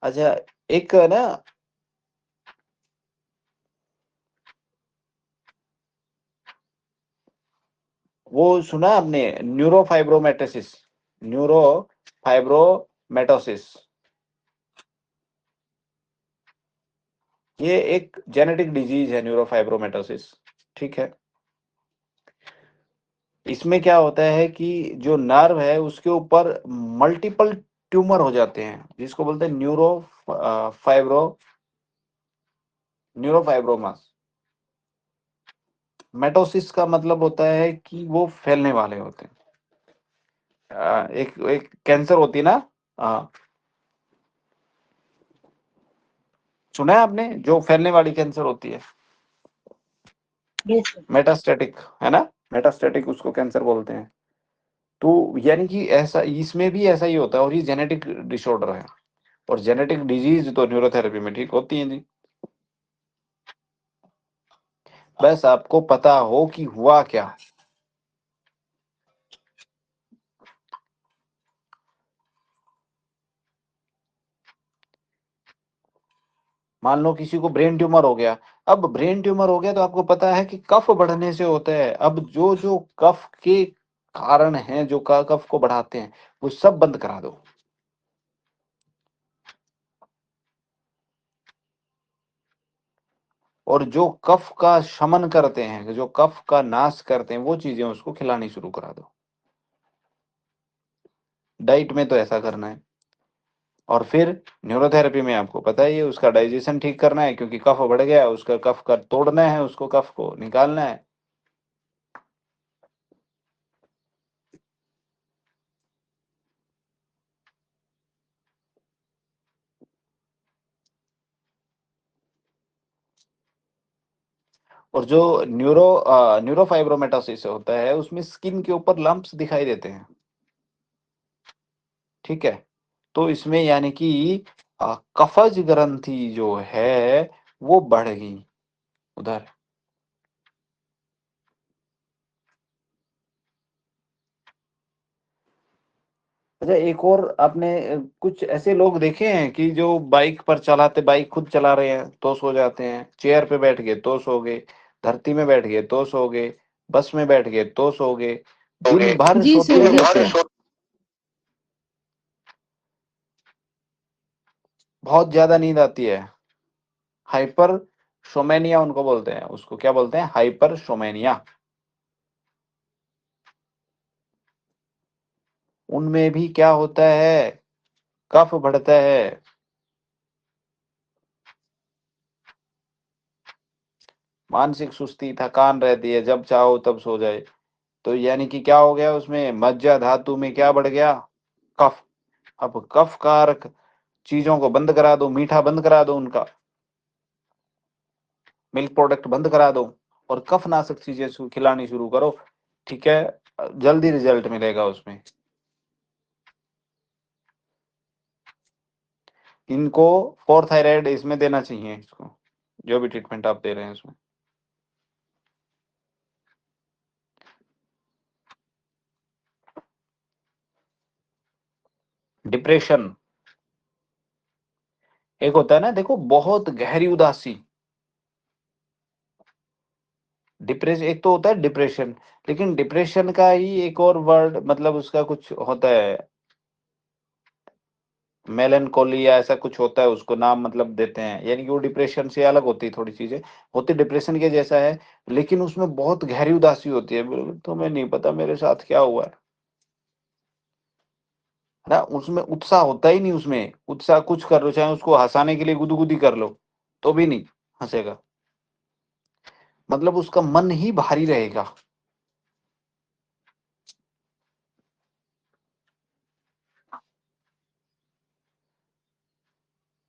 अच्छा, एक ना, वो सुना आपने, न्यूरोफाइब्रोमेटोसिस? न्यूरोफाइब्रोमेटोसिस, ये एक जेनेटिक डिजीज है, न्यूरोफाइब्रोमेटोसिस, ठीक है। इसमें क्या होता है कि जो नर्व है उसके ऊपर मल्टीपल ट्यूमर हो जाते हैं, जिसको बोलते हैं न्यूरोफाइब्रोमास। मेटोसिस का मतलब होता है कि वो फैलने वाले होते हैं। एक एक कैंसर होती है ना। हाँ, सुना है आपने, जो फैलने वाली कैंसर होती है, मेटास्टेटिक, है ना। मेटास्टेटिक उसको कैंसर बोलते हैं। तो यानी कि ऐसा, इसमें भी ऐसा ही होता है, और ये जेनेटिक डिसऑर्डर है। और जेनेटिक डिजीज तो न्यूरोथेरेपी में ठीक होती है जी। बस आपको पता हो कि हुआ क्या। मान लो किसी को ब्रेन ट्यूमर हो गया। अब ब्रेन ट्यूमर हो गया तो आपको पता है कि कफ बढ़ने से होता है। अब जो जो कफ के कारण हैं, जो कफ को बढ़ाते हैं, वो सब बंद करा दो। और जो कफ का शमन करते हैं, जो कफ का नाश करते हैं, वो चीजें उसको खिलानी शुरू करा दो। डाइट में तो ऐसा करना है। और फिर न्यूरोथेरेपी में आपको पता ही है उसका डाइजेशन ठीक करना है, क्योंकि कफ बढ़ गया है, उसका कफ का तोड़ना है, उसको कफ को निकालना है। और जो न्यूरोफाइब्रोमेटोसिस होता है उसमें स्किन के ऊपर लंप्स दिखाई देते हैं। ठीक है, तो इसमें यानी कि कफज ग्रंथि जो है वो बढ़ गई उधर। अच्छा, एक और आपने कुछ ऐसे लोग देखे हैं कि जो बाइक पर चलाते, बाइक खुद चला रहे हैं तो सो जाते हैं, चेयर पे बैठ गए तो सो गए, धरती में बैठ गए तो सो गए, बस में बैठ गए तो सो गए, दिन भर जी सोते सर, ही जी रहते हैं। सर। बहुत ज्यादा नींद आती है। हाइपर सोमेनिया उनको बोलते हैं, उसको क्या बोलते हैं? हाइपर सोमेनिया। उनमें भी क्या होता है? कफ बढ़ता है। मानसिक सुस्ती, थकान रहती है, जब चाहो तब सो जाए। तो यानी कि क्या हो गया उसमें? मज्जा धातु में क्या बढ़ गया? कफ। अब कफ कारक चीजों को बंद करा दो, मीठा बंद करा दो उनका, मिल्क प्रोडक्ट बंद करा दो, और कफ नाशक चीजें खिलानी शुरू करो। ठीक है, जल्दी रिजल्ट मिलेगा उसमें। इनको फॉर थायराइड इसमें देना चाहिए, इसको जो भी ट्रीटमेंट आप दे रहे हैं उसमें। डिप्रेशन एक होता है ना, देखो, बहुत गहरी उदासी। डिप्रेशन एक तो होता है डिप्रेशन, लेकिन डिप्रेशन का ही एक और वर्ड, मतलब उसका कुछ होता है, मेलनकोली या ऐसा कुछ होता है, उसको नाम मतलब देते हैं, यानी कि वो डिप्रेशन से अलग होती है, थोड़ी चीजें होती डिप्रेशन के जैसा है, लेकिन उसमें बहुत गहरी उदासी होती है, तुम्हें नहीं पता मेरे साथ क्या हुआ है ना। उसमें उत्साह होता ही नहीं, उसमें उत्साह कुछ कर लो, चाहे उसको हंसाने के लिए गुदगुदी कर लो तो भी नहीं हंसेगा, मतलब उसका मन ही भारी रहेगा।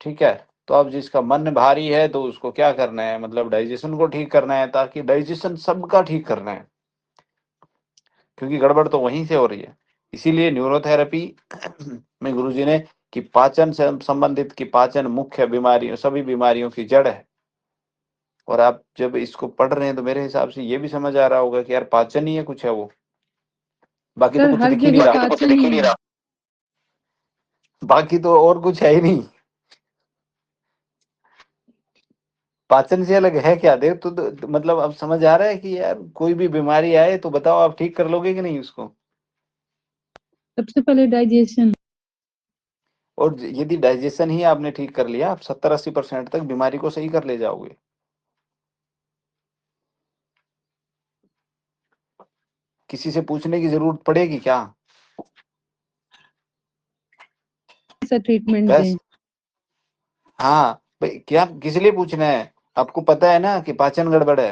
ठीक है, तो अब जिसका मन भारी है तो उसको क्या करना है? मतलब डाइजेशन को ठीक करना है, ताकि डाइजेशन सबका ठीक करना है, क्योंकि गड़बड़ तो वहीं से हो रही है। इसीलिए न्यूरोथेरेपी में गुरुजी ने कि पाचन से संबंधित, की पाचन मुख्य बीमारियों, सभी बीमारियों की जड़ है। और आप जब इसको पढ़ रहे हैं तो मेरे हिसाब से ये भी समझ आ रहा होगा कि यार पाचन ही है, कुछ है वो, बाकी तो सर कुछ हर दिख ही नहीं जगह रहा, पाचन ही है। बाकी तो और कुछ है ही नहीं। पाचन से अलग है क्या? देख तो मतलब अब समझ आ रहा है कि यार कोई भी बीमारी आए तो बताओ, आप ठीक कर लोगे कि नहीं उसको? सबसे पहले डाइजेशन। और यदि डाइजेशन ही आपने ठीक कर लिया, आप 70-80% तक बीमारी को सही कर ले जाओगे। किसी से पूछने की जरूरत पड़ेगी क्या? ऐसा ट्रीटमेंट बस, दें। हाँ भाई, क्या किस लिए पूछना है? आपको पता है ना कि पाचन गड़बड़ है,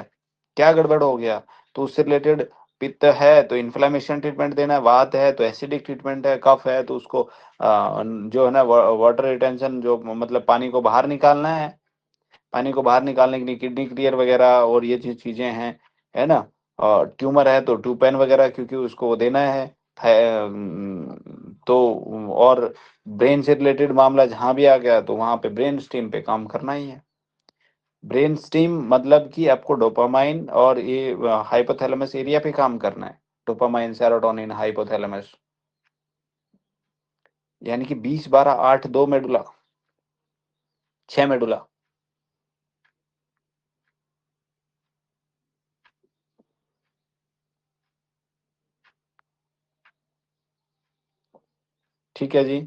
क्या गड़बड़ हो गया, तो उससे रिलेटेड, पित्त है तो इन्फ्लेमेशन ट्रीटमेंट देना है, वात है तो एसिडिक ट्रीटमेंट है, कफ है तो उसको जो है ना वाटर रिटेंशन, जो मतलब पानी को बाहर निकालना है, पानी को बाहर निकालने के लिए किडनी क्लियर वगैरह और ये चीजें हैं, है ना। और ट्यूमर है तो ट्यूपेन वगैरह, क्योंकि उसको वो देना है। तो और ब्रेन से रिलेटेड मामला जहां भी आ गया तो वहां पे ब्रेन स्टीम पे काम करना ही है। ब्रेन स्टीम मतलब कि आपको डोपामाइन और ये हाइपोथैलेमस एरिया पे काम करना है। डोपामाइन, सेरोटोनिन, हाइपोथैलेमस, यानी कि 20-12-8 2 मेडुला, 6 मेडुला। ठीक है जी।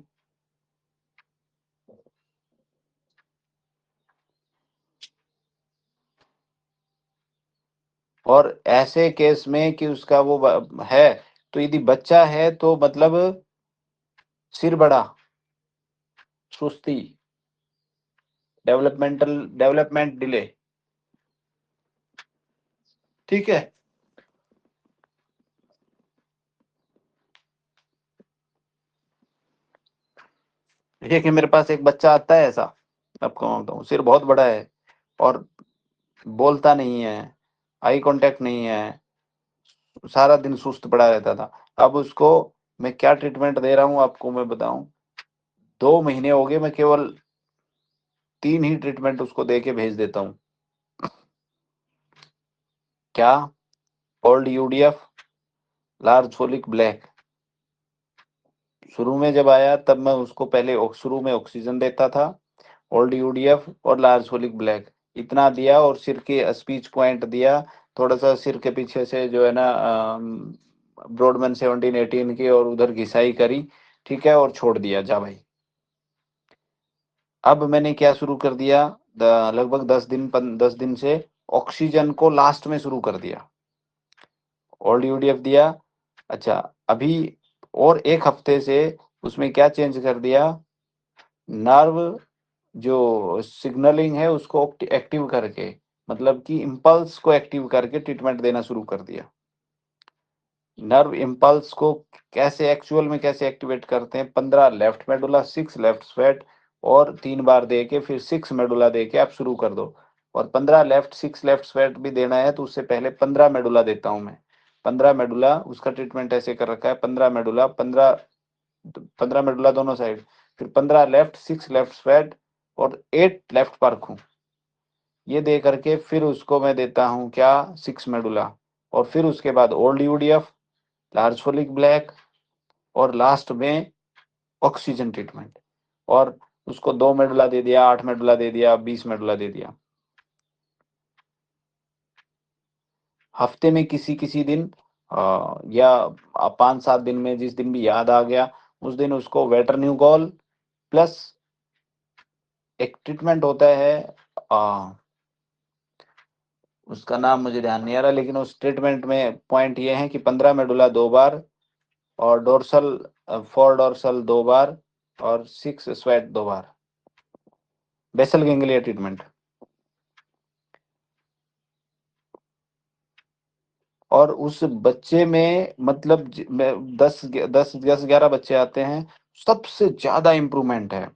और ऐसे केस में कि उसका वो है, तो यदि बच्चा है तो मतलब सिर बड़ा, सुस्ती, डेवलपमेंट डिले। ठीक है, देखिए कि मेरे पास एक बच्चा आता है ऐसा, आपको बताऊं, सिर बहुत बड़ा है और बोलता नहीं है, आई कांटेक्ट नहीं है, सारा दिन सुस्त पड़ा रहता था। अब उसको मैं क्या ट्रीटमेंट दे रहा हूँ आपको मैं बताऊं, 2 महीने हो गए, मैं केवल 3 ही ट्रीटमेंट उसको दे के भेज देता हूँ। क्या? Old UDF, large folic black. शुरू में जब आया तब मैं उसको पहले शुरू में ऑक्सीजन देता था, ओल्ड यूडीएफ और लार्ज फोलिक ब्लैक इतना दिया, और सिर के स्पीच पॉइंट दिया, थोड़ा सा सिर के पीछे से जो है ना ब्रॉडमैन 17-18 की, और उधर घिसाई करी, ठीक है, और छोड़ दिया, जा भाई। अब मैंने क्या शुरू कर दिया, लगभग 10 दिन से ऑक्सीजन को लास्ट में शुरू कर दिया, ओल्ड यूडीएफ दिया। अच्छा, अभी और 1 हफ्ते से उसमें क्या चेंज कर दिया, नर्व जो सिग्नलिंग है उसको एक्टिव करके, मतलब कि इम्पल्स को एक्टिव करके ट्रीटमेंट देना शुरू कर दिया। नर्व इम्पल्स को कैसे एक्चुअल में कैसे एक्टिवेट करते हैं, 15 लेफ्ट मेडुला, 6 लेफ्ट स्वेट, और 3 बार दे के फिर 6 मेडुला दे के आप शुरू कर दो। और 15 लेफ्ट 6 लेफ्ट स्वेट भी देना है तो उससे पहले 15 मेडुला देता हूँ मैं। 15 मेडुला, उसका ट्रीटमेंट ऐसे कर रखा है, 15 मेडुला, 15 मेडुला दोनों साइड, फिर 15 लेफ्ट 6 लेफ्ट स्वेट और 8 लेफ्ट परखू, ये दे करके फिर उसको मैं देता हूँ क्या, 6 मेडुला, और फिर उसके बाद old UDF, large folic black, और लास्ट में ऑक्सीजन ट्रीटमेंट। और उसको 2 मेडुला दे दिया, 8 मेडुला दे दिया, 20 मेडुला दे दिया। हफ्ते में किसी किसी दिन या 5-7 दिन में जिस दिन भी याद आ गया उस दिन उसको वेटरन्यूगॉल प्लस एक ट्रीटमेंट होता है, उसका नाम मुझे ध्यान नहीं आ रहा, लेकिन उस ट्रीटमेंट में पॉइंट ये है कि 15 मेडुला 2 बार, और डोर्सल 4 डोर्सल 2 बार, और 6 स्वेट 2 बार, बेसल गैंग्लिया ट्रीटमेंट। और उस बच्चे में मतलब 10-11 बच्चे आते हैं, सबसे ज्यादा इम्प्रूवमेंट है।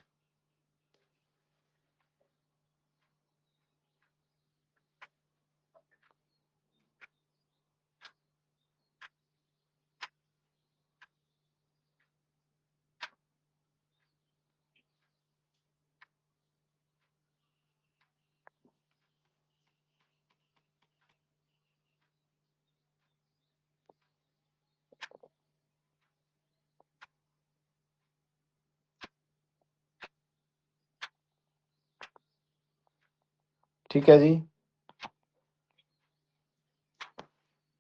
ठीक है जी,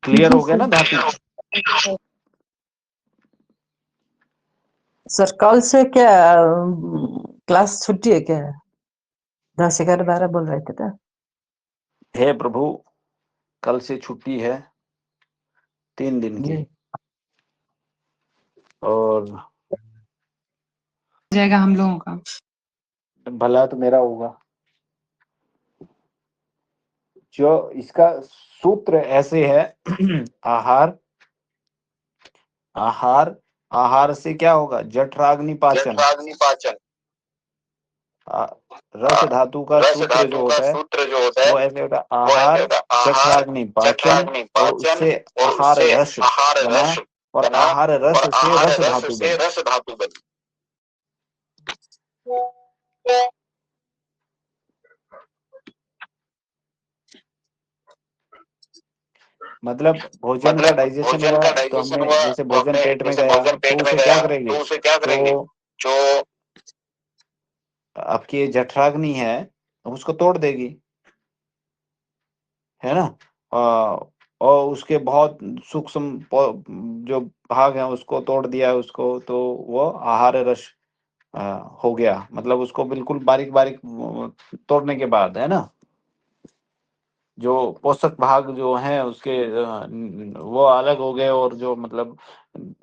क्लियर जी हो गया ना सर। धातु? सर कल से क्या क्लास छुट्टी है क्या? 10, 11, 12 बोल रहे थे क्या? हे प्रभु, कल से छुट्टी है 3 दिन की, जी और जाएगा हम लोगों का। भला तो मेरा होगा। जो इसका सूत्र ऐसे है आहार, आहार, आहार से क्या होगा, जठराग्नि पाचन। रस धातु का सूत्र जो होता है वो ऐसे होता है, आहार जठराग्नि पाचन, और उससे आहार रस बना, और आहार रस से रस धातु बनी। मतलब भोजन का डाइजेशन हुआ तो हमने जैसे भोजन पेट में गया तो उसे क्या करेगी, जो आपकी ये जठराग्नि है उसको तोड़ देगी, है ना। और उसके बहुत सूक्ष्म जो भाग हैं उसको तोड़ दिया उसको, तो वो आहार रस हो गया, मतलब उसको बिल्कुल बारीक बारीक तोड़ने के बाद, है ना, जो पोषक भाग जो हैं उसके वो अलग हो गए, और जो मतलब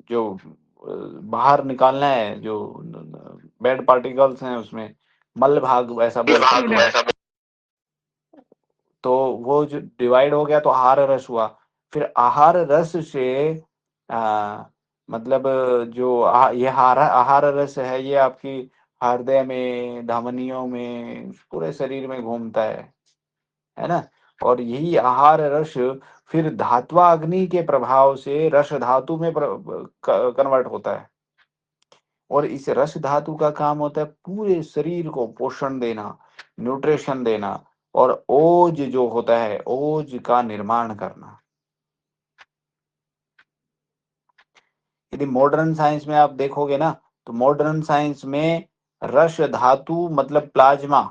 जो बाहर निकालना है, जो बैड पार्टिकल्स हैं उसमें, मल भाग ऐसा बोल सकते हैं। तो वो जो डिवाइड हो गया तो आहार रस हुआ। फिर आहार रस से मतलब जो ये आहार रस है, ये आपकी हृदय में, धमनियों में, पूरे शरीर में घूमता है ना। और यही आहार रस फिर धात्वा अग्नि के प्रभाव से रस धातु में कन्वर्ट होता है। और इस रस धातु का काम होता है पूरे शरीर को पोषण देना, न्यूट्रिशन देना, और ओज जो होता है, ओज का निर्माण करना। यदि मॉडर्न साइंस में आप देखोगे ना, तो मॉडर्न साइंस में रस धातु मतलब प्लाज्मा,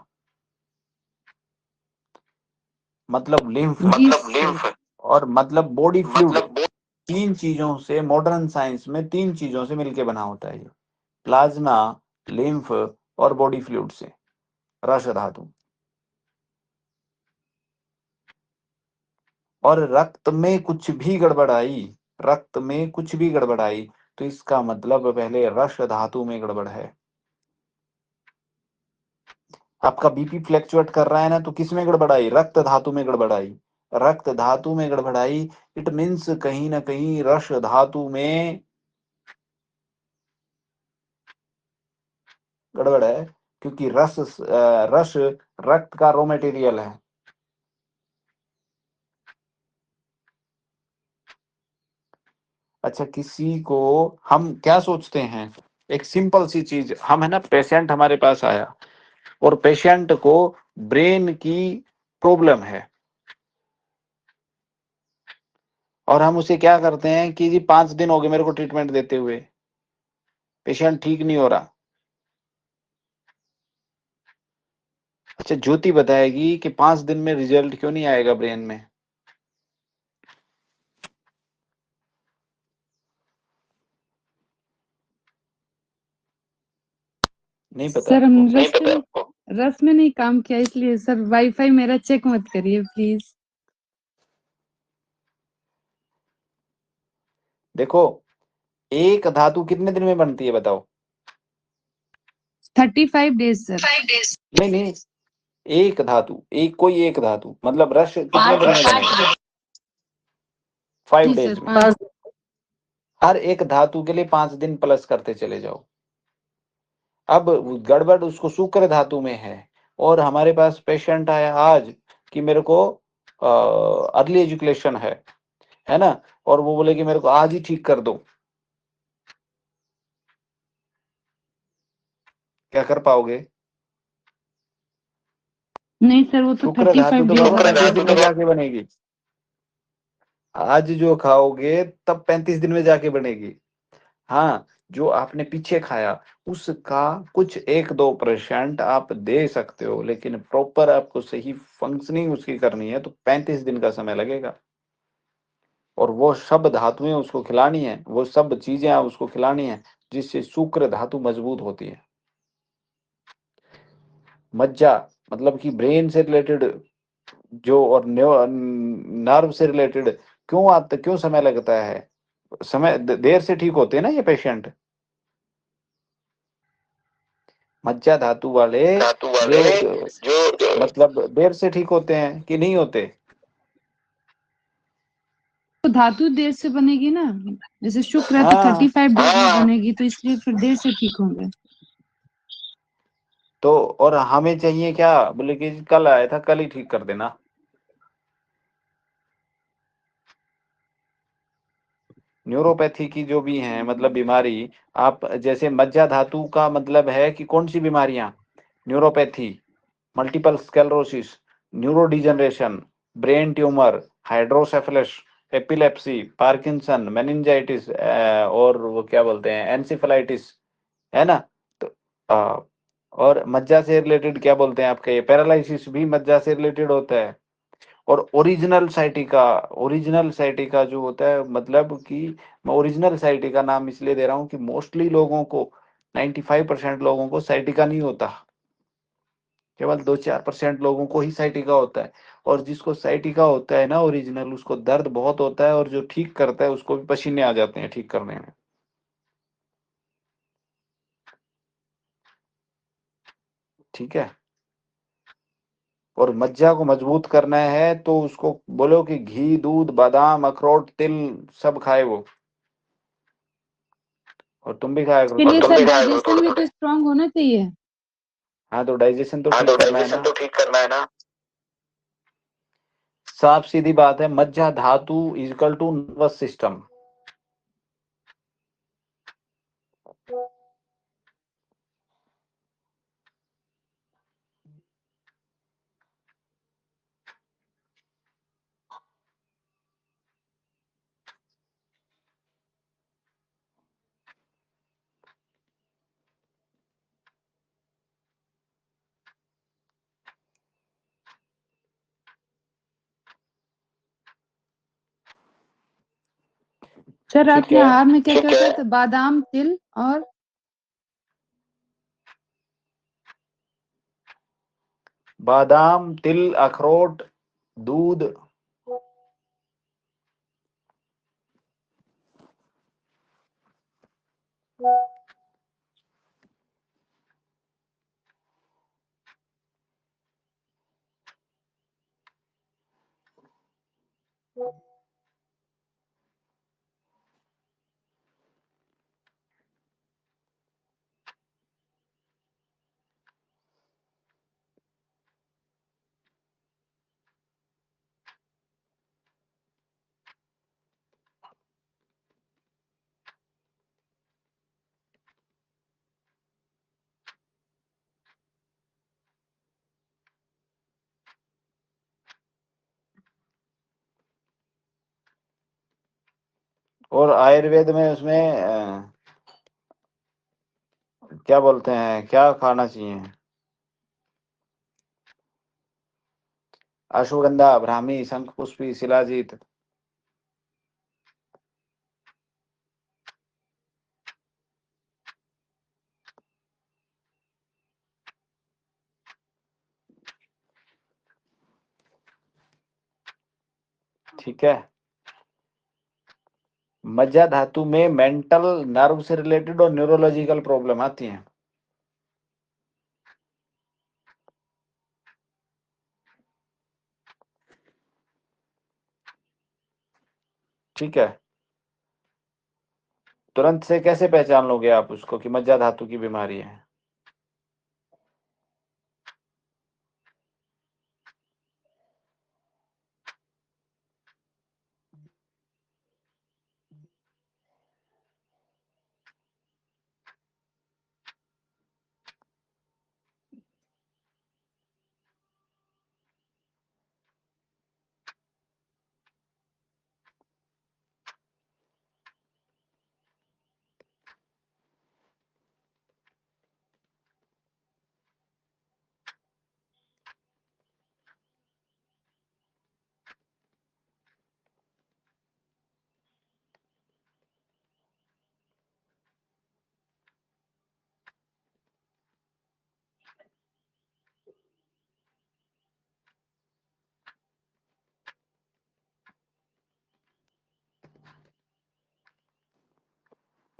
मतलब लिम्फ, और मतलब बॉडी फ्लूइड, तीन चीजों से, मॉडर्न साइंस में तीन चीजों से मिलके बना होता है ये, प्लाज्मा, लिम्फ और बॉडी फ्लूइड से रस धातु। और रक्त में कुछ भी गड़बड़ाई, रक्त में कुछ भी गड़बड़ाई, तो इसका मतलब पहले रस धातु में गड़बड़ है। आपका बीपी फ्लैक्चुएट कर रहा है ना, तो किस में गड़बड़ाई? रक्त धातु में गड़बड़ाई। रक्त धातु में गड़बड़ाई, इट मीन्स कहीं ना कहीं रस धातु में गड़बड़ है, क्योंकि रस रक्त का रॉ मटेरियल है। अच्छा, किसी को हम क्या सोचते हैं, एक सिंपल सी चीज, हम है ना, पेशेंट हमारे पास आया और पेशेंट को ब्रेन की प्रॉब्लम है, और हम उसे क्या करते हैं कि जी 5 दिन हो गए मेरे को ट्रीटमेंट देते हुए, पेशेंट ठीक नहीं हो रहा। अच्छा, ज्योति बताएगी कि 5 दिन में रिजल्ट क्यों नहीं आएगा ब्रेन में। नहीं पता सर हम आपको? रस में नहीं काम किया, इसलिए सर वाईफाई मेरा चेक मत करिए प्लीज। देखो, एक धातु कितने दिन में बनती है बताओ? 35 डेज सर। नहीं नहीं, एक धातु, कोई एक धातु, मतलब रस कितने दिन में बनेगा? 5 जी डेज सर, में। 5। हर एक धातु के लिए 5 दिन प्लस करते चले जाओ। अब गड़बड़ उसको शुक्र धातु में है, और हमारे पास पेशेंट आया आज कि मेरे को अर्ली एजुकेशन है ना, और वो बोले कि मेरे को आज ही ठीक कर दो। क्या कर पाओगे? नहीं सर, वो तो शुक्र धातु 35 तो डेज बाबा 35 दिन में जाके बनेगी। आज जो खाओगे तब 35 दिन में जाके बनेगी। हाँ, जो आपने पीछे खाया उसका कुछ 1-2% आप दे सकते हो, लेकिन प्रॉपर आपको सही फंक्शनिंग उसकी करनी है तो 35 दिन का समय लगेगा। और वो सब धातुएं उसको खिलानी है, वो सब चीजें आप उसको खिलानी है जिससे शुक्र धातु मजबूत होती है। मज्जा मतलब कि ब्रेन से रिलेटेड जो, और नर्व से रिलेटेड क्यों समय लगता है, समय देर से ठीक होते हैं ना ये पेशेंट, मज्जा धातु वाले जो मतलब देर से ठीक होते हैं कि नहीं होते? तो धातु देर से बनेगी ना, जैसे शुक्र है तो हाँ 35 डेज में बनेगी, तो इसलिए फिर देर से ठीक होंगे। तो और हमें चाहिए क्या, बोले कि कल आया था कल ही ठीक कर देना। न्यूरोपैथी की जो भी हैं मतलब बीमारी, आप जैसे मज्जा धातु का मतलब है कि कौन सी बीमारियां, neuropathy, multiple sclerosis, neurodegeneration, brain tumour, hydrocephalus, epilepsy, Parkinson, meningitis, और वो क्या बोलते हैं, एनसेफेलाइटिस, है ना। तो और मज्जा से रिलेटेड क्या बोलते हैं आपके, ये पैरालिसिस भी मज्जा से रिलेटेड होता है। और ओरिजिनल साइटिका जो होता है, मतलब कि मैं ओरिजिनल साइटिका नाम इसलिए दे रहा हूँ कि मोस्टली लोगों को, 95% लोगों को साइटिका नहीं होता, केवल 2-4% लोगों को ही साइटिका होता है। और जिसको साइटिका होता है ना ओरिजिनल, उसको दर्द बहुत होता है, और जो ठीक करता है उसको भी पसीने आ जाते हैं ठीक करने में। ठीक है। और मज्जा को मजबूत करना है तो उसको बोलो कि घी, दूध, बादाम, अखरोट, तिल सब खाए वो, और तुम भी खाया करो इसके लिए थोड़ा सर थोड़ा। डाइजेशन भी तो स्ट्रांग होना चाहिए। हाँ तो डाइजेशन तो ठीक करना है ना। साफ सीधी बात है, majja dhatu equal to nervous system. Sir ठीक आपने है। आहार में क्या क्या था? तो बादाम, तिल और बादाम, तिल, अखरोट, दूध, और आयुर्वेद में उसमें क्या बोलते हैं, क्या खाना चाहिए? अश्वगंधा, ब्राह्मी, शंखपुष्पी, शिलाजीत। ठीक है। मज्जा धातु में मेंटल, नर्व से रिलेटेड और न्यूरोलॉजिकल प्रॉब्लम आती हैं। ठीक है। तुरंत से कैसे पहचान लोगे आप उसको कि मज्जा धातु की बीमारी है?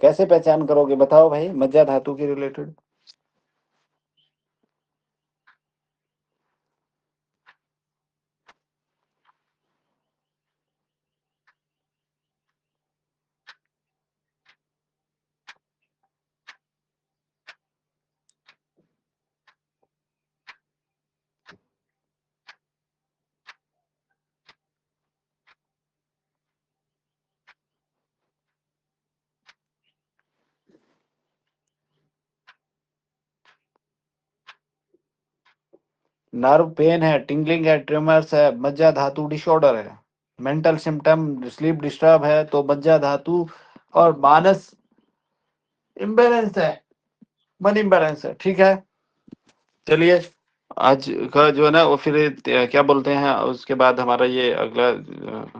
कैसे पहचान करोगे बताओ भाई, मज्जा धातु के रिलेटेड? नर्व पेन है, टिंगलिंग है, ट्रिमर्स है, मज्जा धातु डिसऑर्डर है। मेंटल सिम्टम, स्लीप डिस्टर्ब है तो मज्जा धातु। और मानस इम्बैलेंस है, मन इम्बैलेंस है। ठीक है, चलिए आज का जो है ना वो फिर क्या बोलते हैं, उसके बाद हमारा ये अगला